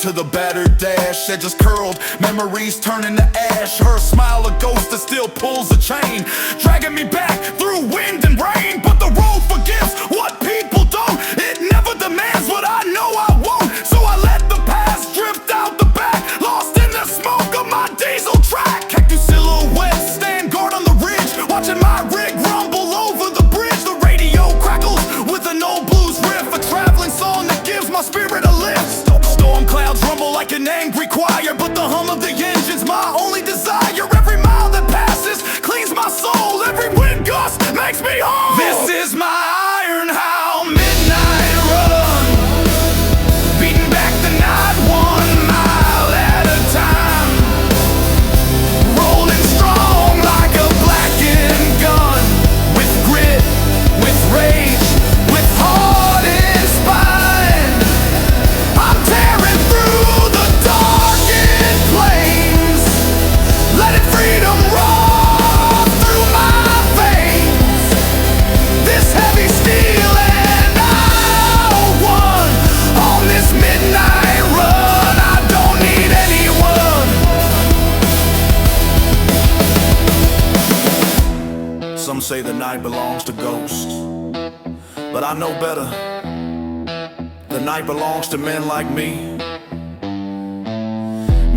To the battered dash, edges curled, memories turning to ash. Her smile, a ghost that still pulls a chain, dragging me back through wind and rain. But the road forgives what people don't, it never demands what I know I won't. So I let the past drift out the back, lost in the smoke of my diesel track. Cactus silhouettes stand guard on the ridge, watching my rig rumble over the bridge. The radio crackles with an old blues riff, a traveling song that gives my spirit a lift. Storm clouds rumble like an angry choir, but the hum of the engine's my only desire. Every mile that passes cleans my soul, every wind gust makes me whole. This is my iron how midnight run, beating back the night 1 mile at a time, rolling strong like a blackened gun, with grit, with rage, with heart and spine. I'm tearing through the darkened flames, letting freedom roar through my veins. This heavy steel and I'll won on this midnight run. I don't need anyone. Some say the night belongs to ghosts, but I know better. The night belongs to men like me,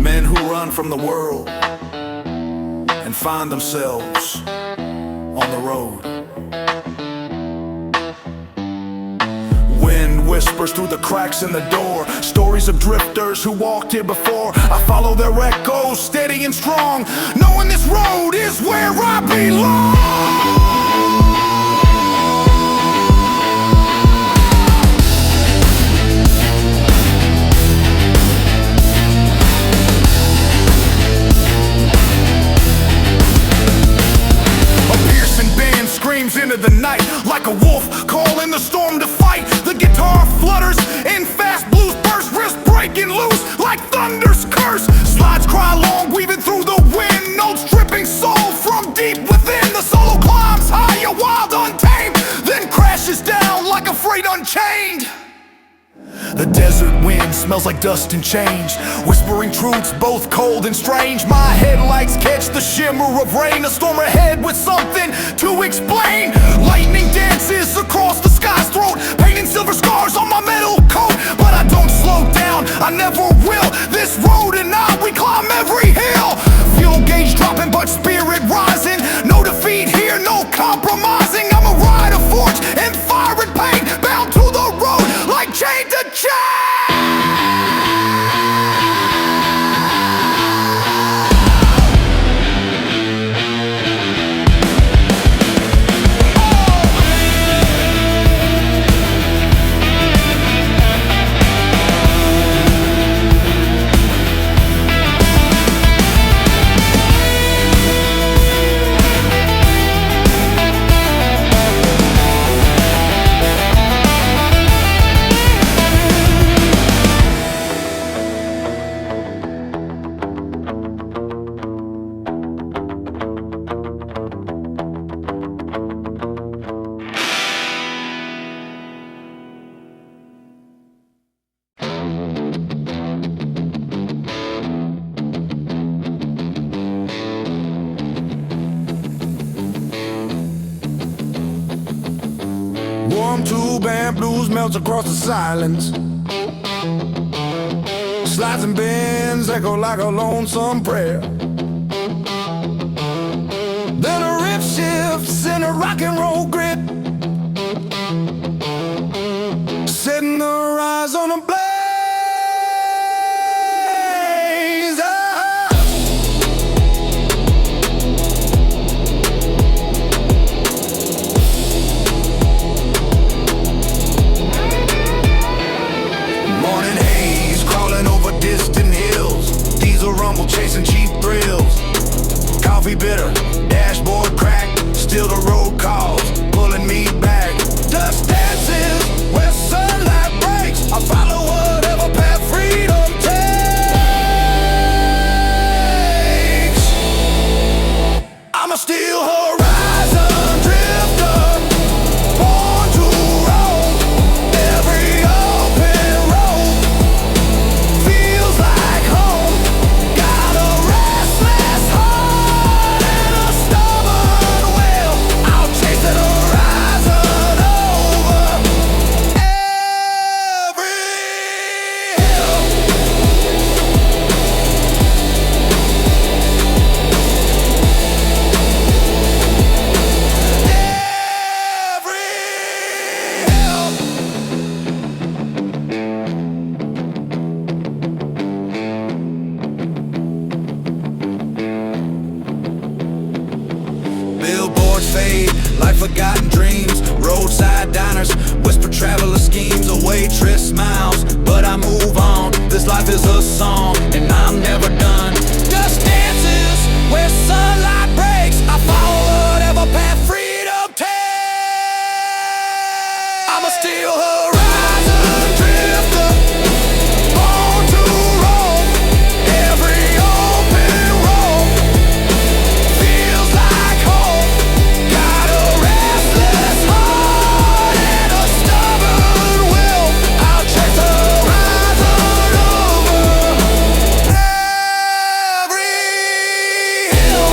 men who run from the world and find themselves on the road. Wind whispers through the cracks in the door, stories of drifters who walked here before. I follow their echoes, steady and strong, knowing this road is where I belong. Into the night like a wolf calling the storm to fight. The guitar flutters in fast blues bursts, wrist breaking loose like thunder's curse. Slides cry long, weaving through the wind, notes dripping soul from deep within. The solo climbs higher, wild, untamed, then crashes down like a freight unchained. The desert wind smells like dust and change, whispering truths both cold and strange. My headlights catch the shimmer of rain, a storm ahead with something to explain. Lightning dances across the sky's throat, painting silver scars on my metal coat. But I don't slow down, I never will. This road and I, we climb every hill. Fuel gauge dropping but spirit rising, no defeat here, no compromising. I'm a rider forged in fire and pain, bound to the road like chain to chain. Warm tube and blues melts across the silence. Slides and bends echo like a lonesome prayer. Then a riff shifts in a rock and roll grit, setting the horizon ablaze. Distant hills, diesel rumble chasing cheap thrills. Coffee bitter, dashboard cracked, still the road calls, pulling me back. Dust dances where sunlight breaks, I follow whatever path freedom takes. I'm a steel horizon drifter, born to roam every open road. Billboards fade like forgotten dreams, roadside diners whisper traveler schemes. A waitress smiles, but I move on. This life is a song, and I'm never done. Dust dances where sunlight breaks, I follow whatever path freedom takes. I'm a steel horizon drifter, born to roam every open road. Feels like home, got a restless heart and a stubborn will. I'll chase the horizon over every hill.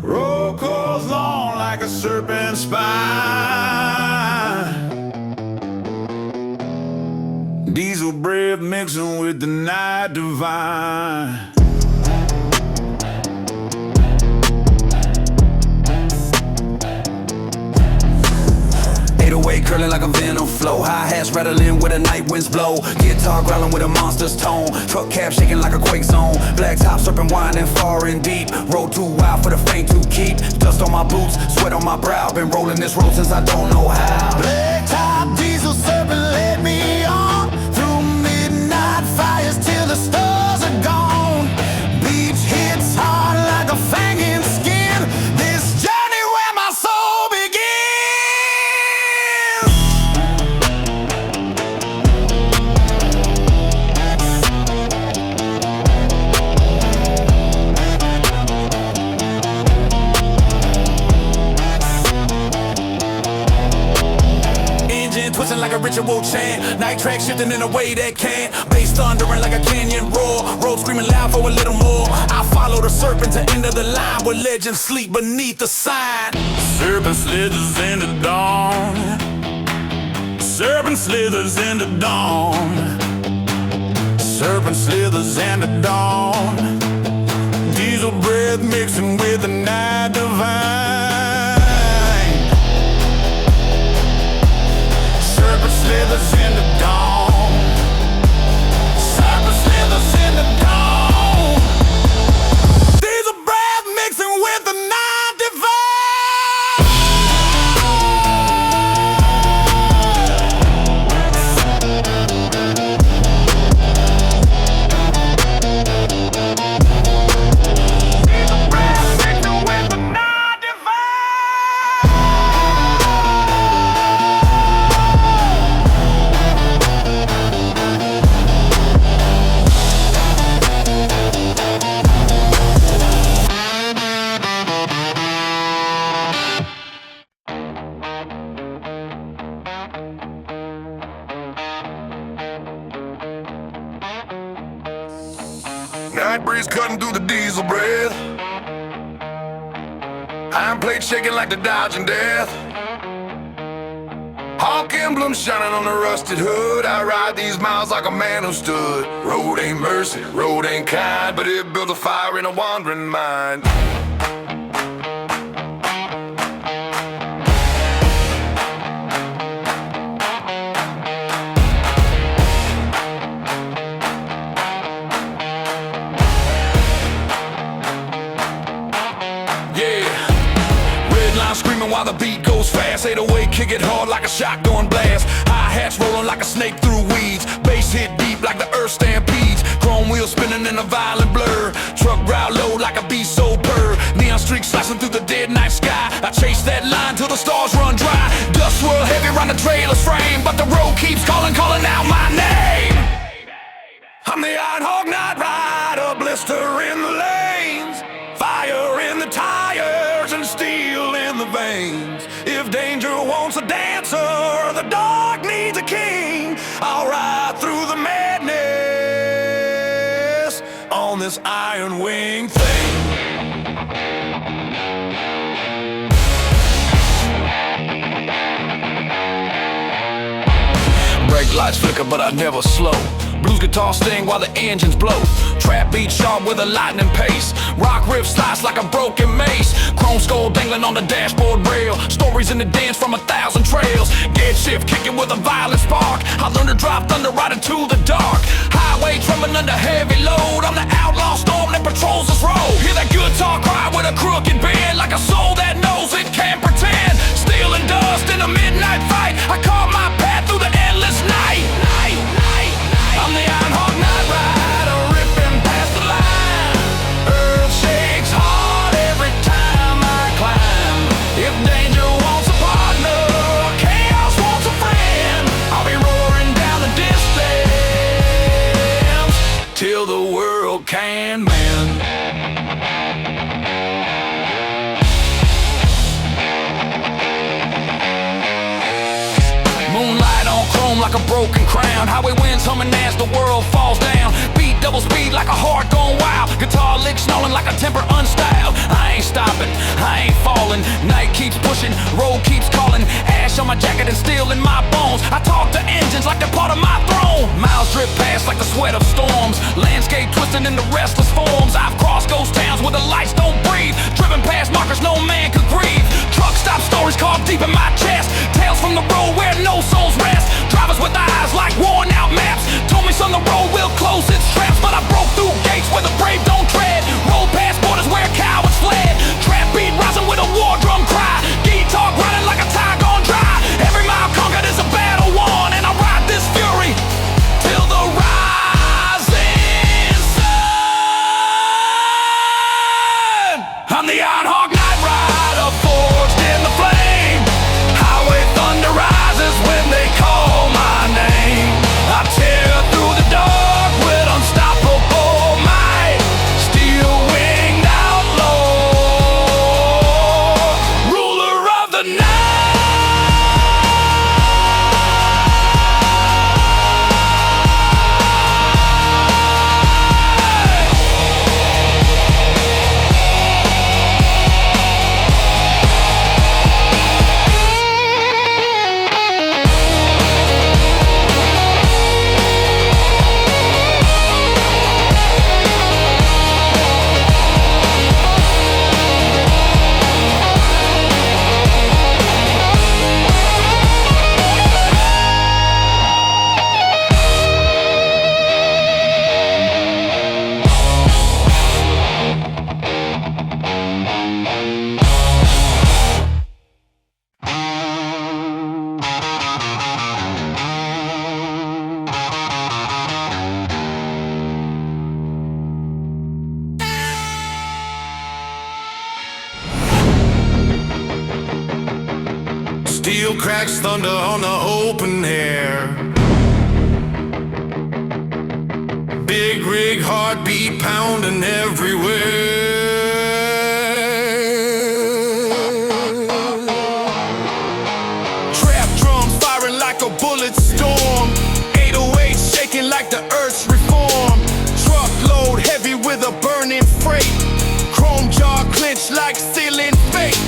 Road goes long like a serpent's spine. Diesel breath mixing with the night divine. 808 curling like a venom flow. Hi-hats rattling where the night winds blow. Guitar growling with a monster's tone. Truck cab shaking like a quake zone. Black top serpent winding far and deep. Road too wild for the faint to keep. Dust on my boots, sweat on my brow. Been rolling this road since I don't know how. Black top diesel serpent led me on through midnight fires till the stars are gone. Beach hits hard like a fanging skin. This journey where my soul begins. Engine twisting like a ritual chant. Night track shifting in a way that can. Bass thundering like a canyon roar. Road screaming loud for a little more. I follow the serpent to end of the line where legends sleep beneath the sign. Serpent slithers in the dawn. Serpent slithers in the dawn. Serpent slithers in the dawn. Diesel breath mixing with the night divine. Serpent slithers in the dawn. Serpent slithers in the dawn. Diesel breath mixing with the night divine. Night breeze cutting through the diesel breath. Iron plate shaking like the dodging death. Hawk emblem shining on the rusted hood. I ride these miles like a man who stood. Road ain't mercy, road ain't kind, but it built a fire in a wandering mind. Screaming while the beat goes fast. 808, kick it hard like a shotgun blast. Hi-hats rolling like a snake through weeds. Bass hit deep like the earth stampedes. Chrome wheels spinning in a violent blur. Truck growl low like a beast so purr. Neon streaks slicing through the dead night sky. I chase that line till the stars run dry. Dust swirl heavy around the trailer's frame, but the road keeps calling out my name. I'm the Iron Hog Night Rider, blister in the lanes. Fire in the tires and steel in the veins. If danger wants a dancer, the dark needs a king. I'll ride through the madness on this iron wing thing. Brake lights flicker, but I never slow. Blues guitar sting while the engines blow. Trap beat sharp with a lightning pace. Rock riff slice like a broken mace. Chrome skull dangling on the dashboard rail. Stories in the dance from 1,000 trails. Gear shift kicking with a violent spark. I learned to drive thunder right into the dark. Highway trembling under heavy load. I'm the outlaw storm that patrols this road. Hear that guitar cry with a crooked bend, like a soul that knows it can't pretend. Steel and dust in a midnight fight. I carve my path through the endless night. I'm the Iron Hog Night Rider, ripping past the line. Earth shakes hard every time I climb. If danger wants a partner, chaos wants a friend, I'll be roaring down the distance till the world can mend. Moonlight on chrome like a broken crown. Highway winds humming as the world falls down. Beat double speed like a heart gone wild. Guitar lick snarling like a temper unstyled. I ain't stopping, I ain't falling. Night keeps pushing, road keeps calling. Ash on my jacket and steel in my bones. I talk to engines like they're part of my throne. Miles drip past like the sweat of storms. Landscape twisting into restless forms. I've crossed ghost towns where the lights don't breathe. Driven past markers no man could breathe. Truck stop stories carved deep in my chest. Tales from the road where no souls rest. hawk night rider forged in the flame. Highway thunder rises when they call my name. I tear through the dark with unstoppable might. Steel-winged outlaw, ruler of the night. Steel cracks thunder on the open air. Big rig heartbeat pounding everywhere. Trap drums firing like a bullet storm. 808 shaking like the earth's reform. Truckload heavy with a burning freight. Chrome jaw clenched like ceiling fate.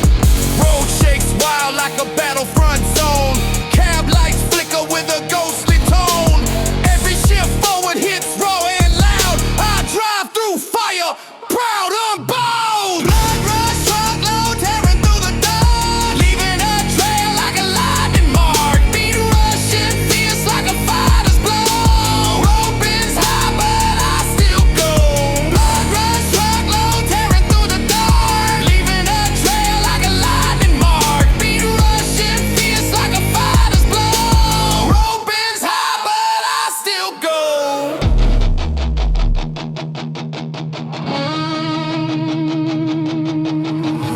Road shakes wild like a battlefront zone. Cab lights flicker with a ghostly tone. Every shift forward hits raw and loud. I drive through fire, proud, unbound. Blood rush truckload tearing through the dark, leaving a trail like a lightning mark. Beat rushing fierce like a fighter's blow. Rope is high but I still go. Blood rush truckload tearing through the dark, leaving a trail like a lightning mark. Beat rushing fierce like a fighter's blow. Rope is high but I still go.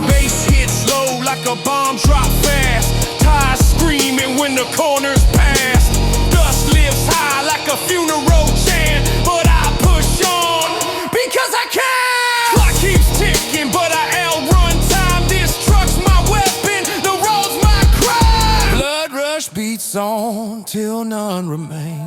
Bass hits low like a bomb drop fast. Tires screaming when the corners pass. Dust lifts high like a funeral chant, but I push on because I can. Clock keeps ticking, but I outrun time. This truck's my weapon, the road's my crime. Blood rush beats on till none remain.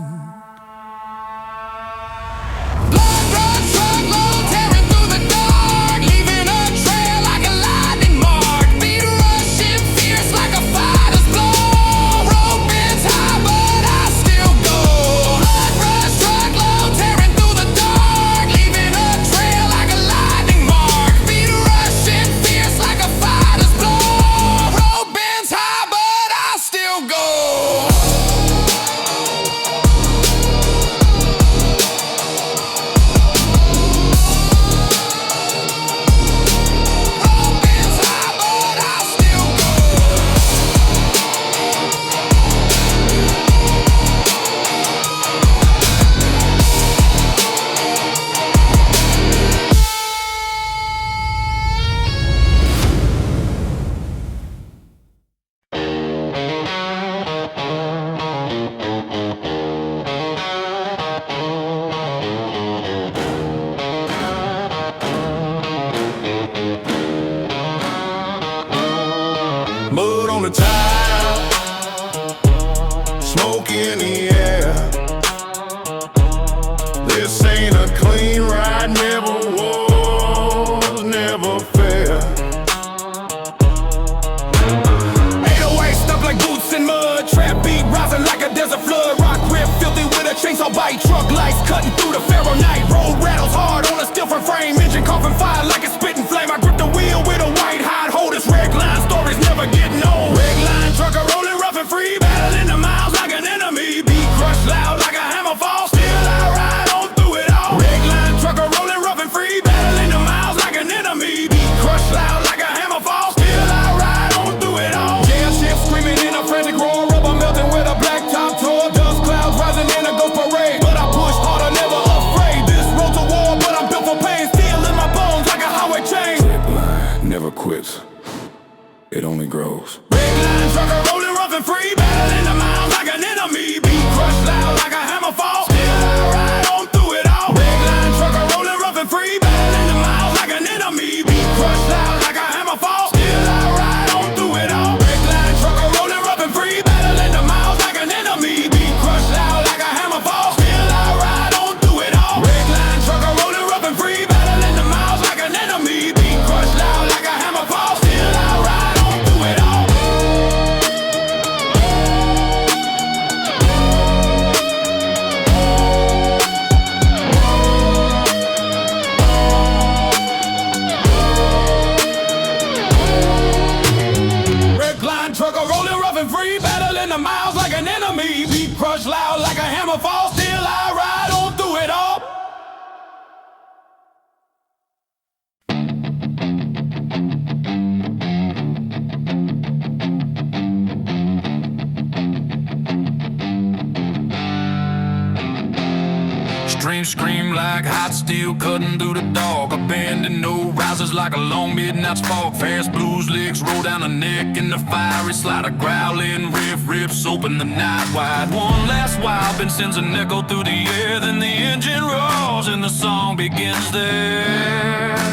Blood rush truckload tearing through the dark, leaving a trail like a lightning mark. Beat rushing fierce like a fighter's blow. Rope is high but I still go. Blood rush truckload tearing through the dark, leaving a trail like a lightning mark. Beat rushing fierce like a fighter's blow. Rope is high but I still go. Mud on the tire, smoke in the air. This ain't a clean ride, never was, never fair. 808 stuff like boots in mud, trap beat rising like a desert flood. Rock riff filthy with a chainsaw bite, truck lights cutting through the Pharaoh night. Road rattles hard on a different frame, engine coughing fire like a spitting flame. I grip the wheel with a white hot hold. This red line stories never getting old. Red line trucker rolling rough and free, battling the miles like an enemy. Beat crushed loud like a hammer fall, still I ride on through it all. Red line trucker rolling rough and free, battling the miles like an enemy. Beat crushed loud like a hammer fall, still I ride on through it all. Jail shit screaming in a frantic roar, rubber melting with a black top tour. Dust clouds rising in a ghost parade, but I push harder, never afraid. This road to war, but I'm built for pain, still in my bones like a highway gets, it only grows. Big line trucker rolling rough and free, battling the miles like an enemy. Beat crushed loud like a hammer fall. Still I ride on through it all. Big line trucker rolling rough and free, battling the miles like an enemy. Beat crushed loud like a hammer fall. Still I ride on through it all. Big line trucker rolling rough and free, battling the miles like an enemy. Beat crushed loud like a hammer fall. Still I ride on through it all. Big line trucker rolling rough and free, battling the miles like an enemy. Beat crushed loud like a hammer fall. Still I ride on through it all. Trucker rolling rough and free, battling the miles like an enemy. Beat crushed loud like a hammer fall. Still I ride on through it all. Streams scream like hot steel cutting through the dark. Abandoned no rises like a long midnight spark. Fast blues licks roll down the neck in the fiery slide. A growling riffs open the night wide. One last wild been sends an echo through the air. Then the engine roars and the song begins there.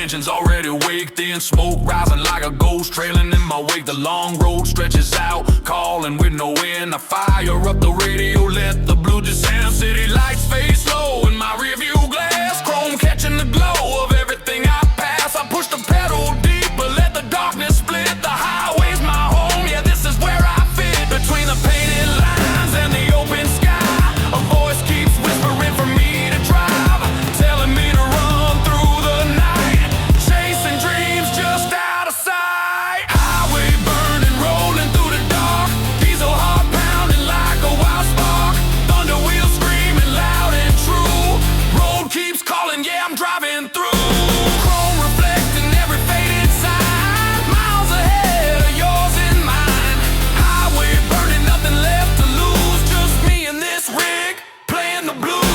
Engine's already awake, then smoke rising like a ghost trailing in my wake. The long road stretches out, calling with no end. I fire up the radio, let the blue descend. City lights fade slow in my rearview glass. Chrome catching the glow of everything I pass. I push the pedal deep, but let the darkness split. The highway's my home, yeah, this is where I fit. Between the painted lines and the open sky, a voice keeps whispering for me to drive, telling me to run through the night, chasing dreams just out of sight. Highway burning, rolling through the dark. Diesel heart pounding like a wild spark. Thunder wheels screaming loud and true. Road keeps calling, yeah, I'm driving through. Chrome reflecting every faded sign. Miles ahead of yours and mine. Highway burning, nothing left to lose. Just me and this rig playing the blues.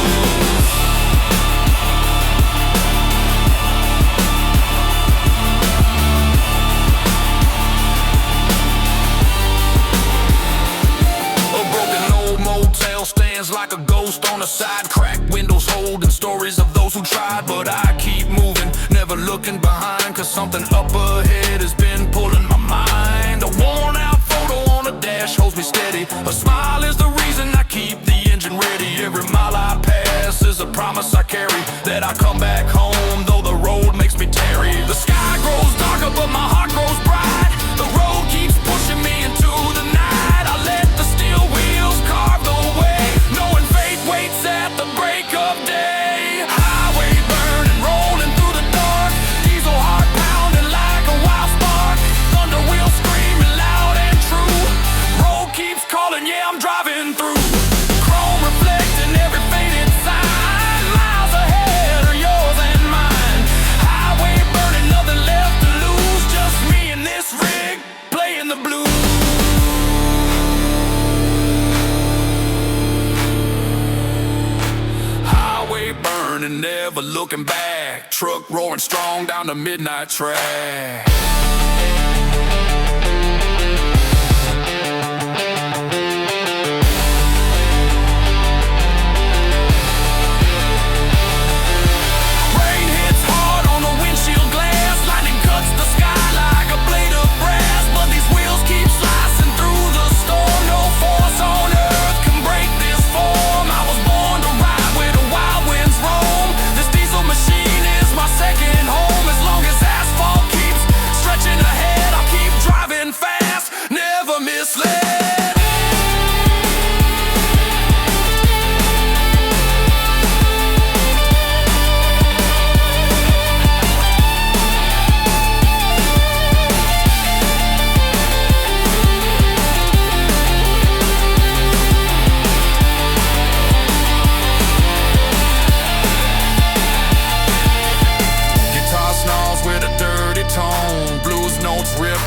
A broken old motel stands like a ghost on the side. Cracked windows holding stories of those who tried. But I keep moving, never looking behind, cause something up ahead has been pulling my mind. A worn out photo on the dash holds me steady. A smile is the reason I keep the engine ready. Every mile I pass is a promise I carry, that I come back home though the road makes me tarry. The sky grows darker but my heart grows bright. The road keeps pushing me into the night. I let the steel wheels carve the way, knowing fate waits at the break of day. Highway burning, rolling through the dark. Diesel heart pounding like a wild spark. Thunder wheels screaming loud and true. Road keeps calling, yeah, I'm driving through. Chrome reflecting every faded sign. Miles ahead are yours and mine. Highway burning, nothing left to lose. Just me and this rig playing the blues. Highway burning, never looking back. Truck roaring strong down the midnight track. Rain hits hard on the windshield glass. Lightning cuts the sky like a blade of brass. But these wheels keep slicing through the storm. No force on earth can break this form. I was born to ride where the wild winds roam. This diesel machine is my second home. As long as asphalt keeps stretching ahead, I'll keep driving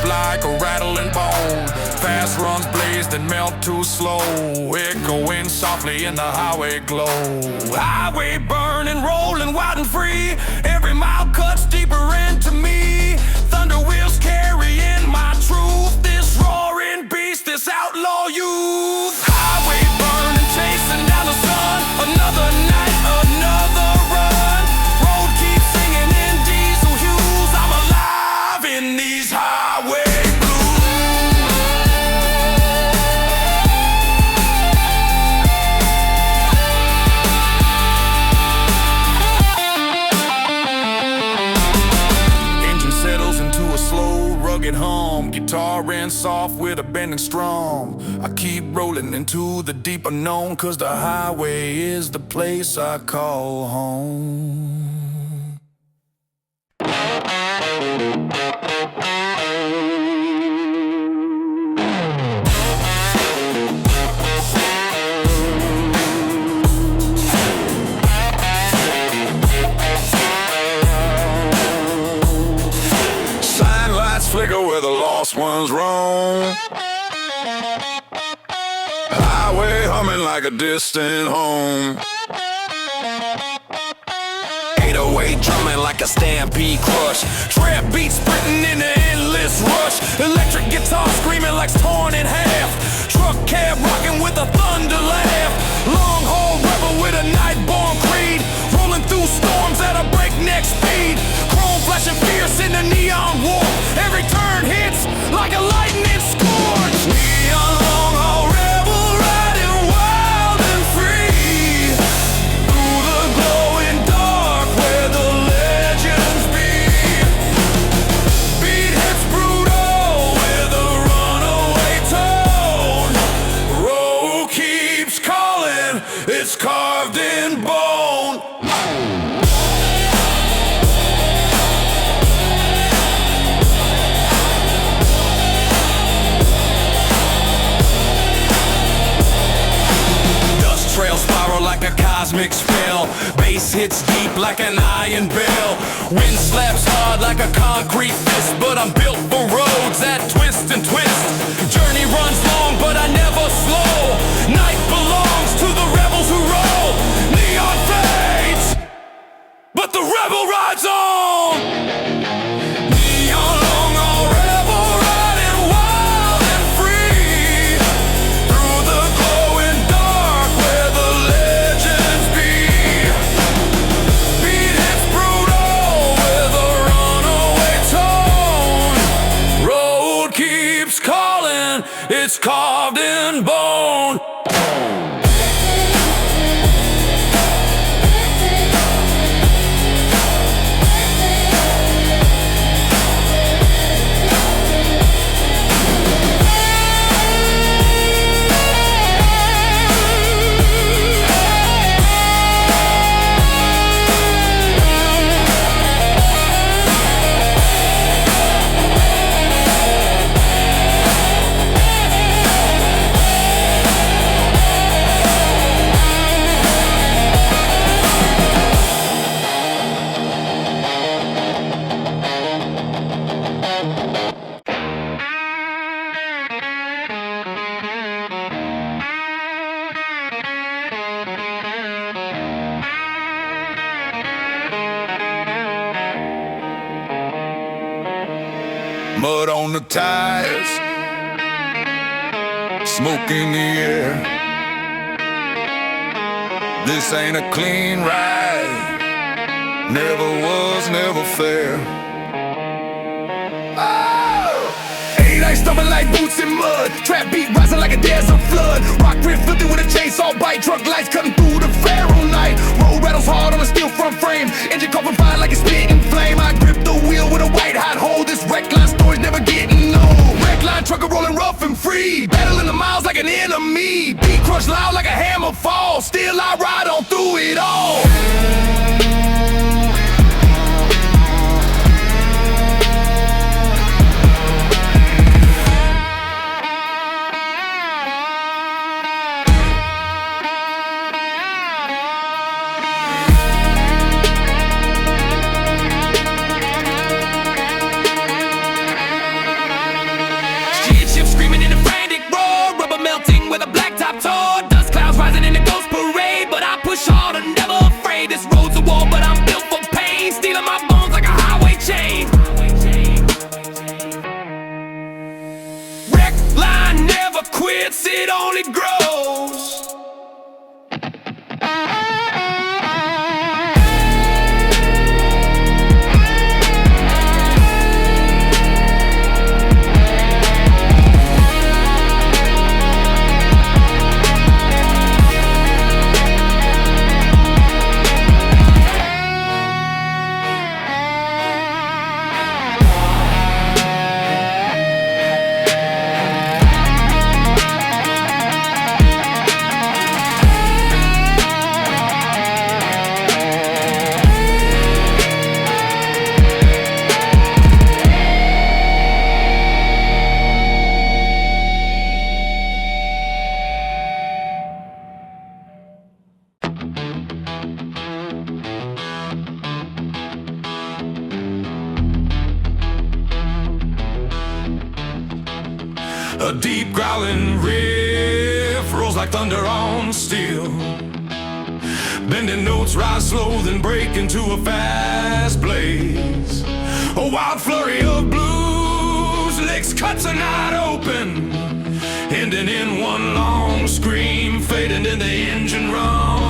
like a rattling bone. Fast runs blaze that melt too slow, echoing softly in the highway glow. Highway burning, rolling wide and free. Every mile cuts deeper into me. Thunder wheels carrying my truth. This roaring beast, this outlaw youth. Highway burning, chasing down the sun. Another night, another run. Road keeps singing in diesel hues. I'm alive in these highway hum, guitar in soft with a bending strum. I keep rolling into the deep unknown, 'cause the highway is the place I call home. Flicker where the lost ones roam. Highway humming like a distant home. 808 drumming like a stampede crush. Trap beats sprinting in the endless rush. Electric guitar screaming like it's torn in half. Truck cab rocking with a thunder laugh. Long haul rebel with a night-born creed. Rolling through storms at a breakneck speed. Chrome flashing fierce in the neon war. Every turn hits like a lightning scourge. Neon long haul rebel riding wild and free. Through the glowing dark where the legends be. Beat hits brutal with a runaway tone. Road keeps calling, it's carved in bone. Trail spiral like a cosmic spell. Bass hits deep like an iron bell. Wind slaps hard like a concrete fist. But I'm built for roads that twist and twist. Journey runs long but I never slow. Night belongs to the rebels who roll. Neon fades, but the rebel rides on. Neon long haul rebel riding wild and free. Through the glowing dark where the legends be. Beat hits brutal with a runaway tone. Road keeps calling, it's carved in bone. Mud on the tires, smoke in the air. This ain't a clean ride, never was, never fair. Oh! 8 stumbling like boots in mud. Trap beat rising like a desert flood. Rock riff filthy with a chainsaw bite. Truck lights cutting through the Pharaoh night. Road rattles hard on a steel front frame. Engine coughing fire like it's spitting flame. I grip the wheel with a white hot hold. This wreck line story's never getting old. Wreck line trucker rolling rough and free. Battling the miles like an enemy. Beat crush loud like a hammer fall. Still I ride on through it all. hits, it only grows. A deep growling riff rolls like thunder on steel. Bending notes rise slow, then break into a fast blaze. A wild flurry of blues, licks cuts a knot open, ending in one long scream, fading in the engine rumble.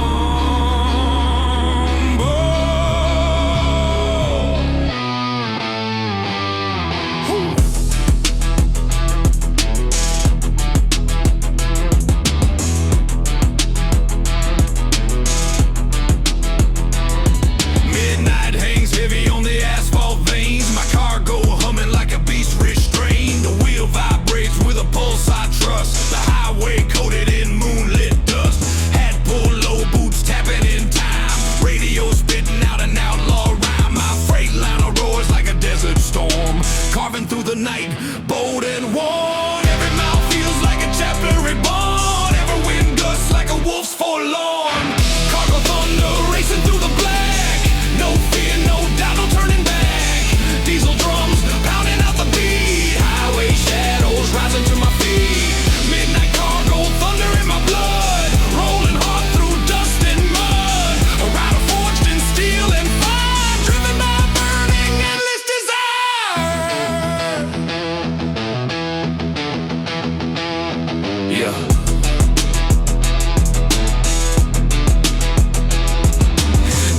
Through the night, bold and worn. Every mouth feels like a chapter reborn. Every wind gusts like a wolf's forlorn. Cargo thunder racing through the black. No fear, no doubt, no turning back. Diesel drums pounding out the beat. Highway shadows rising to my feet. Midnight cargo thunder in my blood. Rolling hard through dust and mud. A rider forged in steel and fire. Driven by a burning endless desire.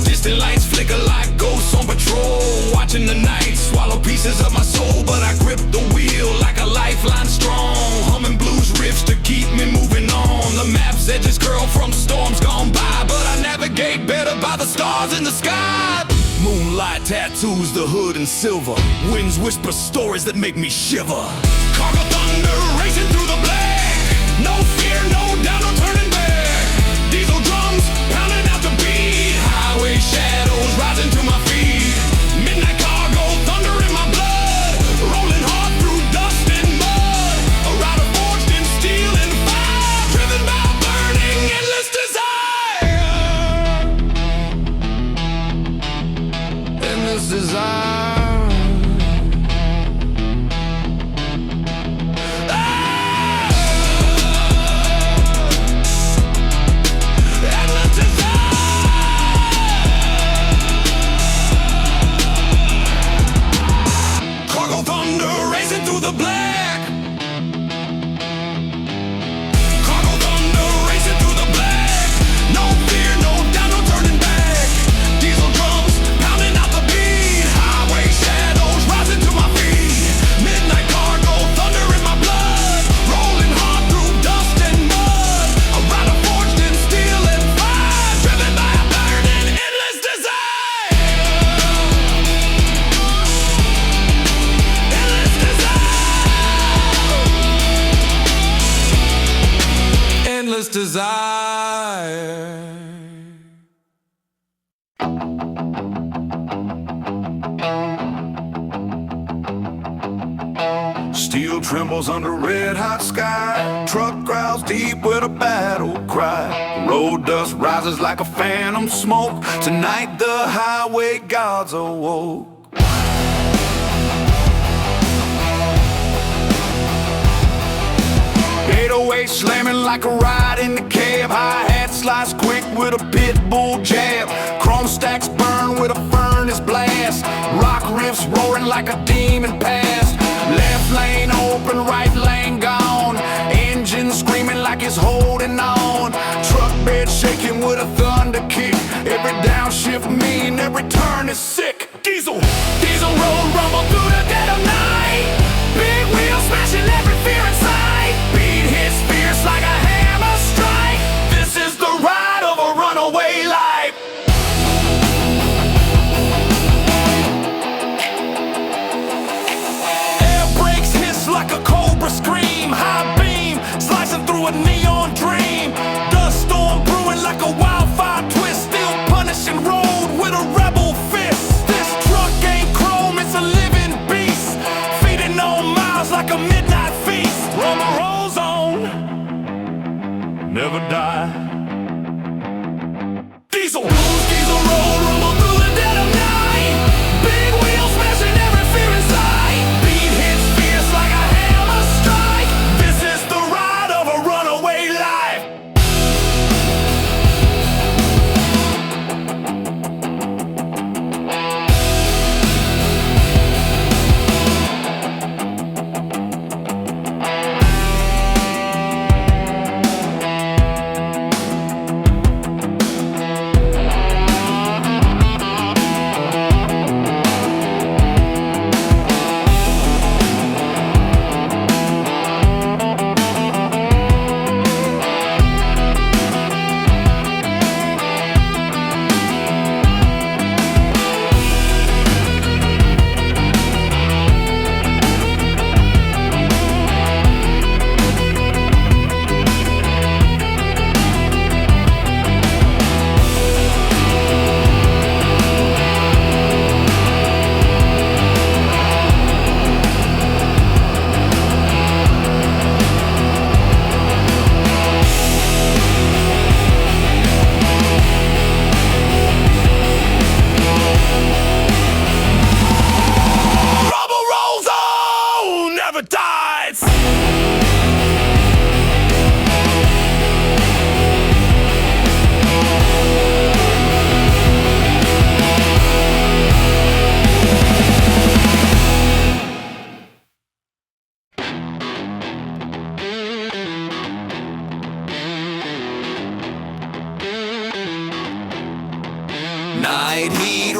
Distant lights flicker like ghosts on patrol, watching the night swallow pieces of my soul. But I grip the wheel like a lifeline strong, humming blues riffs to keep me moving on. The map's edges curl from storms gone by, but I navigate better by the stars in the sky. Moonlight tattoos the hood in silver. Winds whisper stories that make me shiver. Cargo thunder racing through the black. No fear, no doubt, no turning back. Diesel drums pounding out the beat. Highway shadows rising to my feet. Midnight cargo thunder in my blood. Rolling hard through dust and mud. A rider forged in steel and fire. Driven by a burning endless desire. Endless desire. The black cargo thunder racing through the black. No fear, no doubt, no turning back. Diesel drums pounding out the beat. Highway shadows rising to my feet. Midnight cargo thunder in my blood. Rolling hard through dust and mud. A rider forged in steel and fire. Driven by a burning endless desire. Endless desire. Endless desire. Steel trembles under red-hot sky. Truck growls deep with a battle cry. Road dust rises like a phantom smoke. Tonight the highway gods awoke. 808 slamming like a ride in the cab. Hi-hat slice quick with a pit bull jab. Chrome stacks burn with a furnace blast. Rock riffs roaring like a demon past. Left lane open, right lane gone. Engine screaming.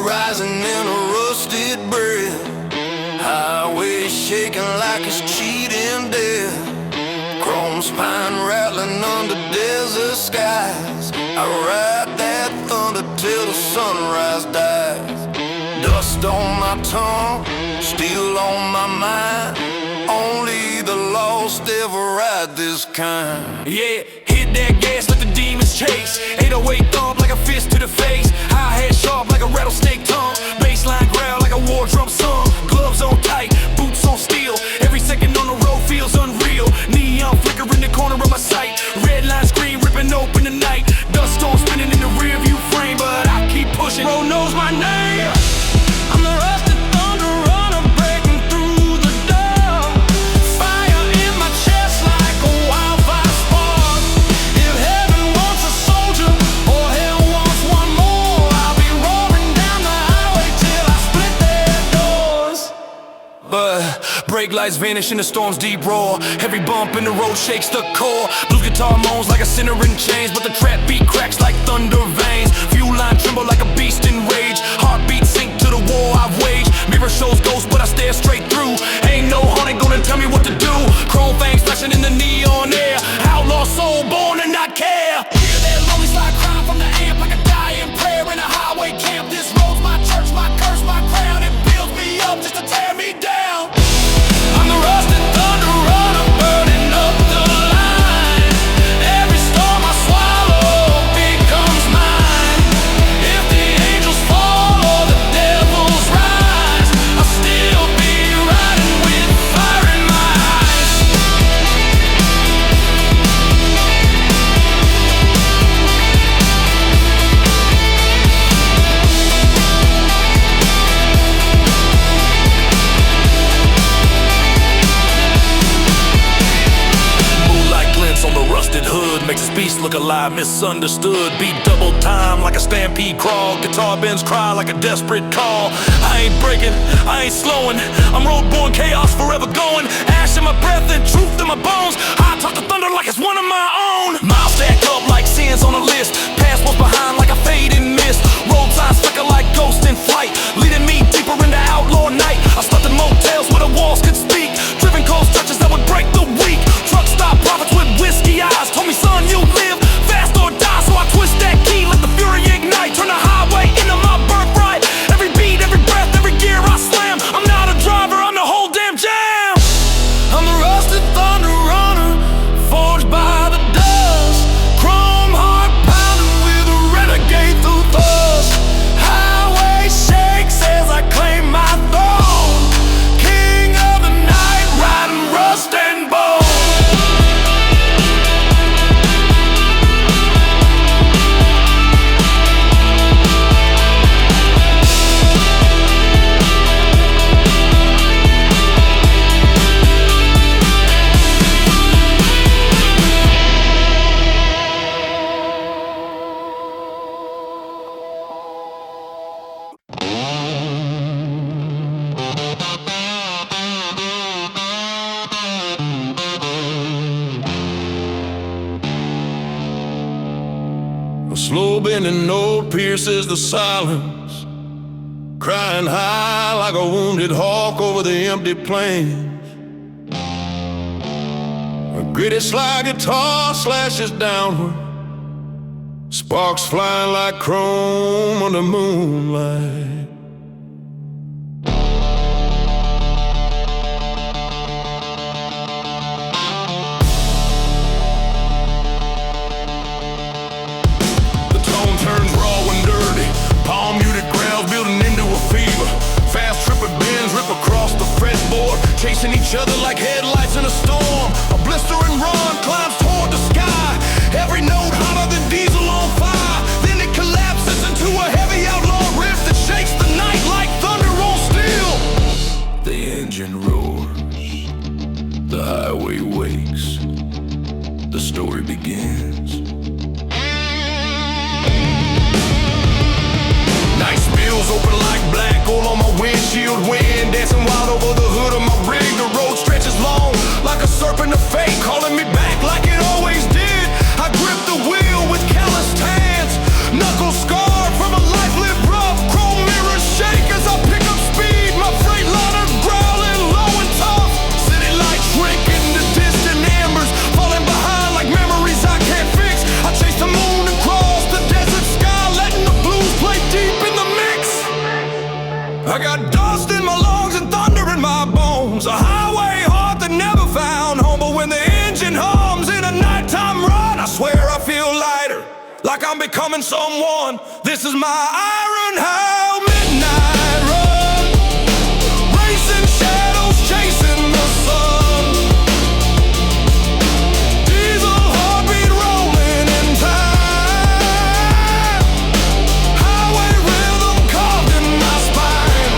rising in a rusted breath. Highway shaking like it's cheating death. Chrome spine rattling under desert skies. I ride that thunder till the sunrise dies. Dust on my tongue, steel on my mind. Only the lost ever ride this kind. Yeah, hit that gas, let the demons chase. 808 thump like a fist to the face. Hi-hat sharp like a rattlesnake tongue. Baseline growl like a war drum song. Gloves on tight, boots on steel. Every second on the road feels unreal. Neon flicker in the corner of my sight. Red line screen ripping open the night. Dust storm spinning in the rear view frame, but I keep pushing. Road knows my name. I'm the rusted thunder runner breaking through the door. Fire in my chest like a wildfire spark. If heaven wants a soldier or hell wants one more, I'll be roaring down the highway till I split their doors. But brake lights vanish in the storm's deep roar. Every bump in the road shakes the core. Blue guitar moans like a sinner in chains, but the trap beat cracks like thunder veins. Fuel line tremble like a beast in rage. Heartbeat sink to the war I've waged. Mirror shows ghosts, but I stare straight through. Ain't no haunting gonna tell me what to do. Chrome fangs flashing in the neon air. Outlaw soul born to not care. Hear that lonely slide crying from the amp like a dying prayer in a highway camp. This road's my church, my curse, my crown. It builds me up just to tear me down. I'm the rusted thunder runner burning up the line. Every storm I swallow becomes mine. If the angels fall or the devils rise, I'll still be riding with fire in my eyes. Moonlight glints on the rusted hood, makes this beast look alive, misunderstood. Beat double time like a stampede crawl. Guitar bends cry like a desperate call. I ain't breaking, I ain't slowing. I'm road-born chaos, forever going. Ash in my breath and truth in my bones. I talk to thunder like it's one of my own. Miles stacked up like sins on a list. Past what's behind like a fading mist. Road signs flicker like ghosts in flight, leading me deeper into outlaw night. I slept in motels where the walls could speak. Driven cold stretches that would break the weak. Truck stop prophets with whiskey eyes told me, son, you live fast or die. So I twist that key, let the fury ignite. Turn the highway into my birthright. Every beat, every breath, every gear I slam. I'm not a driver, I'm the whole damn jam. I'm the rusted thunder runner, forged by the dust. Chrome heart pounding with a renegade through thrust. Highway shakes as I claim my throne. King of the night, riding rust and bone. A slow bending note pierces the silence, crying high like a wounded hawk over the empty plains. A gritty slide guitar slashes downward, sparks flying like chrome under moonlight. Turns raw and dirty, palm muted growls building into a fever. Fast tripping bends rip across the fretboard, chasing each other like headlights in a storm. A blistering run climbs toward the sky, every note hotter than diesel on fire. Then it collapses into a heavy outlaw riff that shakes the night like thunder on steel. The engine roars, the highway wakes, the story begins. Night spills open like black hole on my windshield. Wind dancing wild over the hood of my rig. The road stretches long like a serpent of fate, calling me back like it always did. I grip the wheel with calloused hands, knuckles scarred from a life lived rough. Chrome mirrors becoming someone. This is my iron how midnight run, racing shadows, chasing the sun. Diesel heartbeat rolling in time, highway rhythm carved in my spine.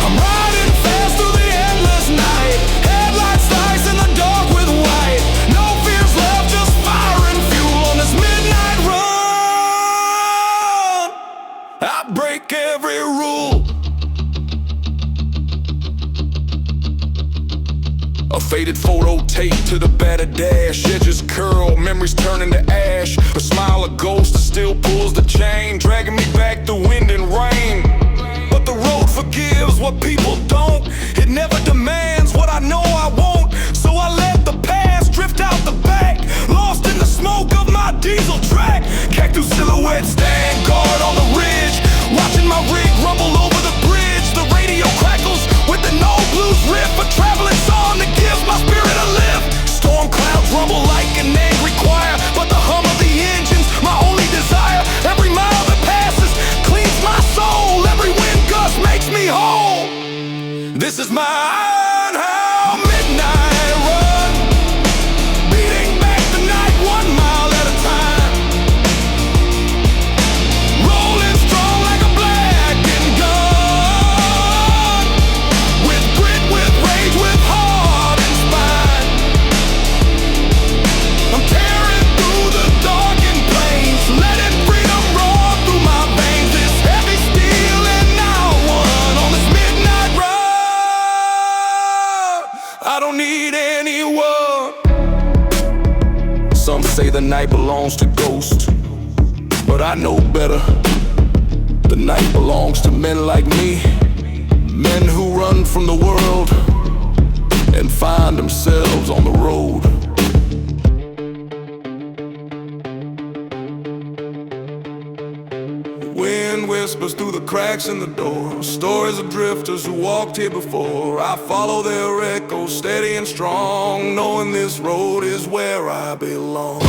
I'm riding fast through the endless night, headlights slice in the dark with white. No fears left, just fire and fuel on this midnight run. I break every rule. A faded photo taped to the better dash. Edges curl, memories turn into ash. A smile, a ghost that still pulls the chain, dragging me back through wind and rain. But the road forgives what people don't. It never demands what I know I won't. So I let the past drift out the back, lost in the smoke of my diesel track. Cactus silhouettes stand guard on the ridge, watching my rig rumble over the bridge. The radio crackles with the no blues riff, a traveling song that gives my spirit a lift. Storm clouds rumble like an angry choir, but the hum of the engine's my only desire. Every mile that passes cleans my soul, every wind gust makes me whole. This is my iron how midnight run, beating back the night 1 mile at a time, rolling strong like a blackened gun, with grit, with rage, with heart and spine. I'm tearing through the darkened plains, letting freedom roar through my veins. This heavy steel and now one on this midnight run. I don't need anyone. Some say the night belongs to ghosts, but I know better. The night belongs to men like me, men who run from the world and find themselves on the road. Wind whispers through the cracks in the door, stories of drifters who walked here before. I follow their echoes steady and strong, knowing this road is where I belong.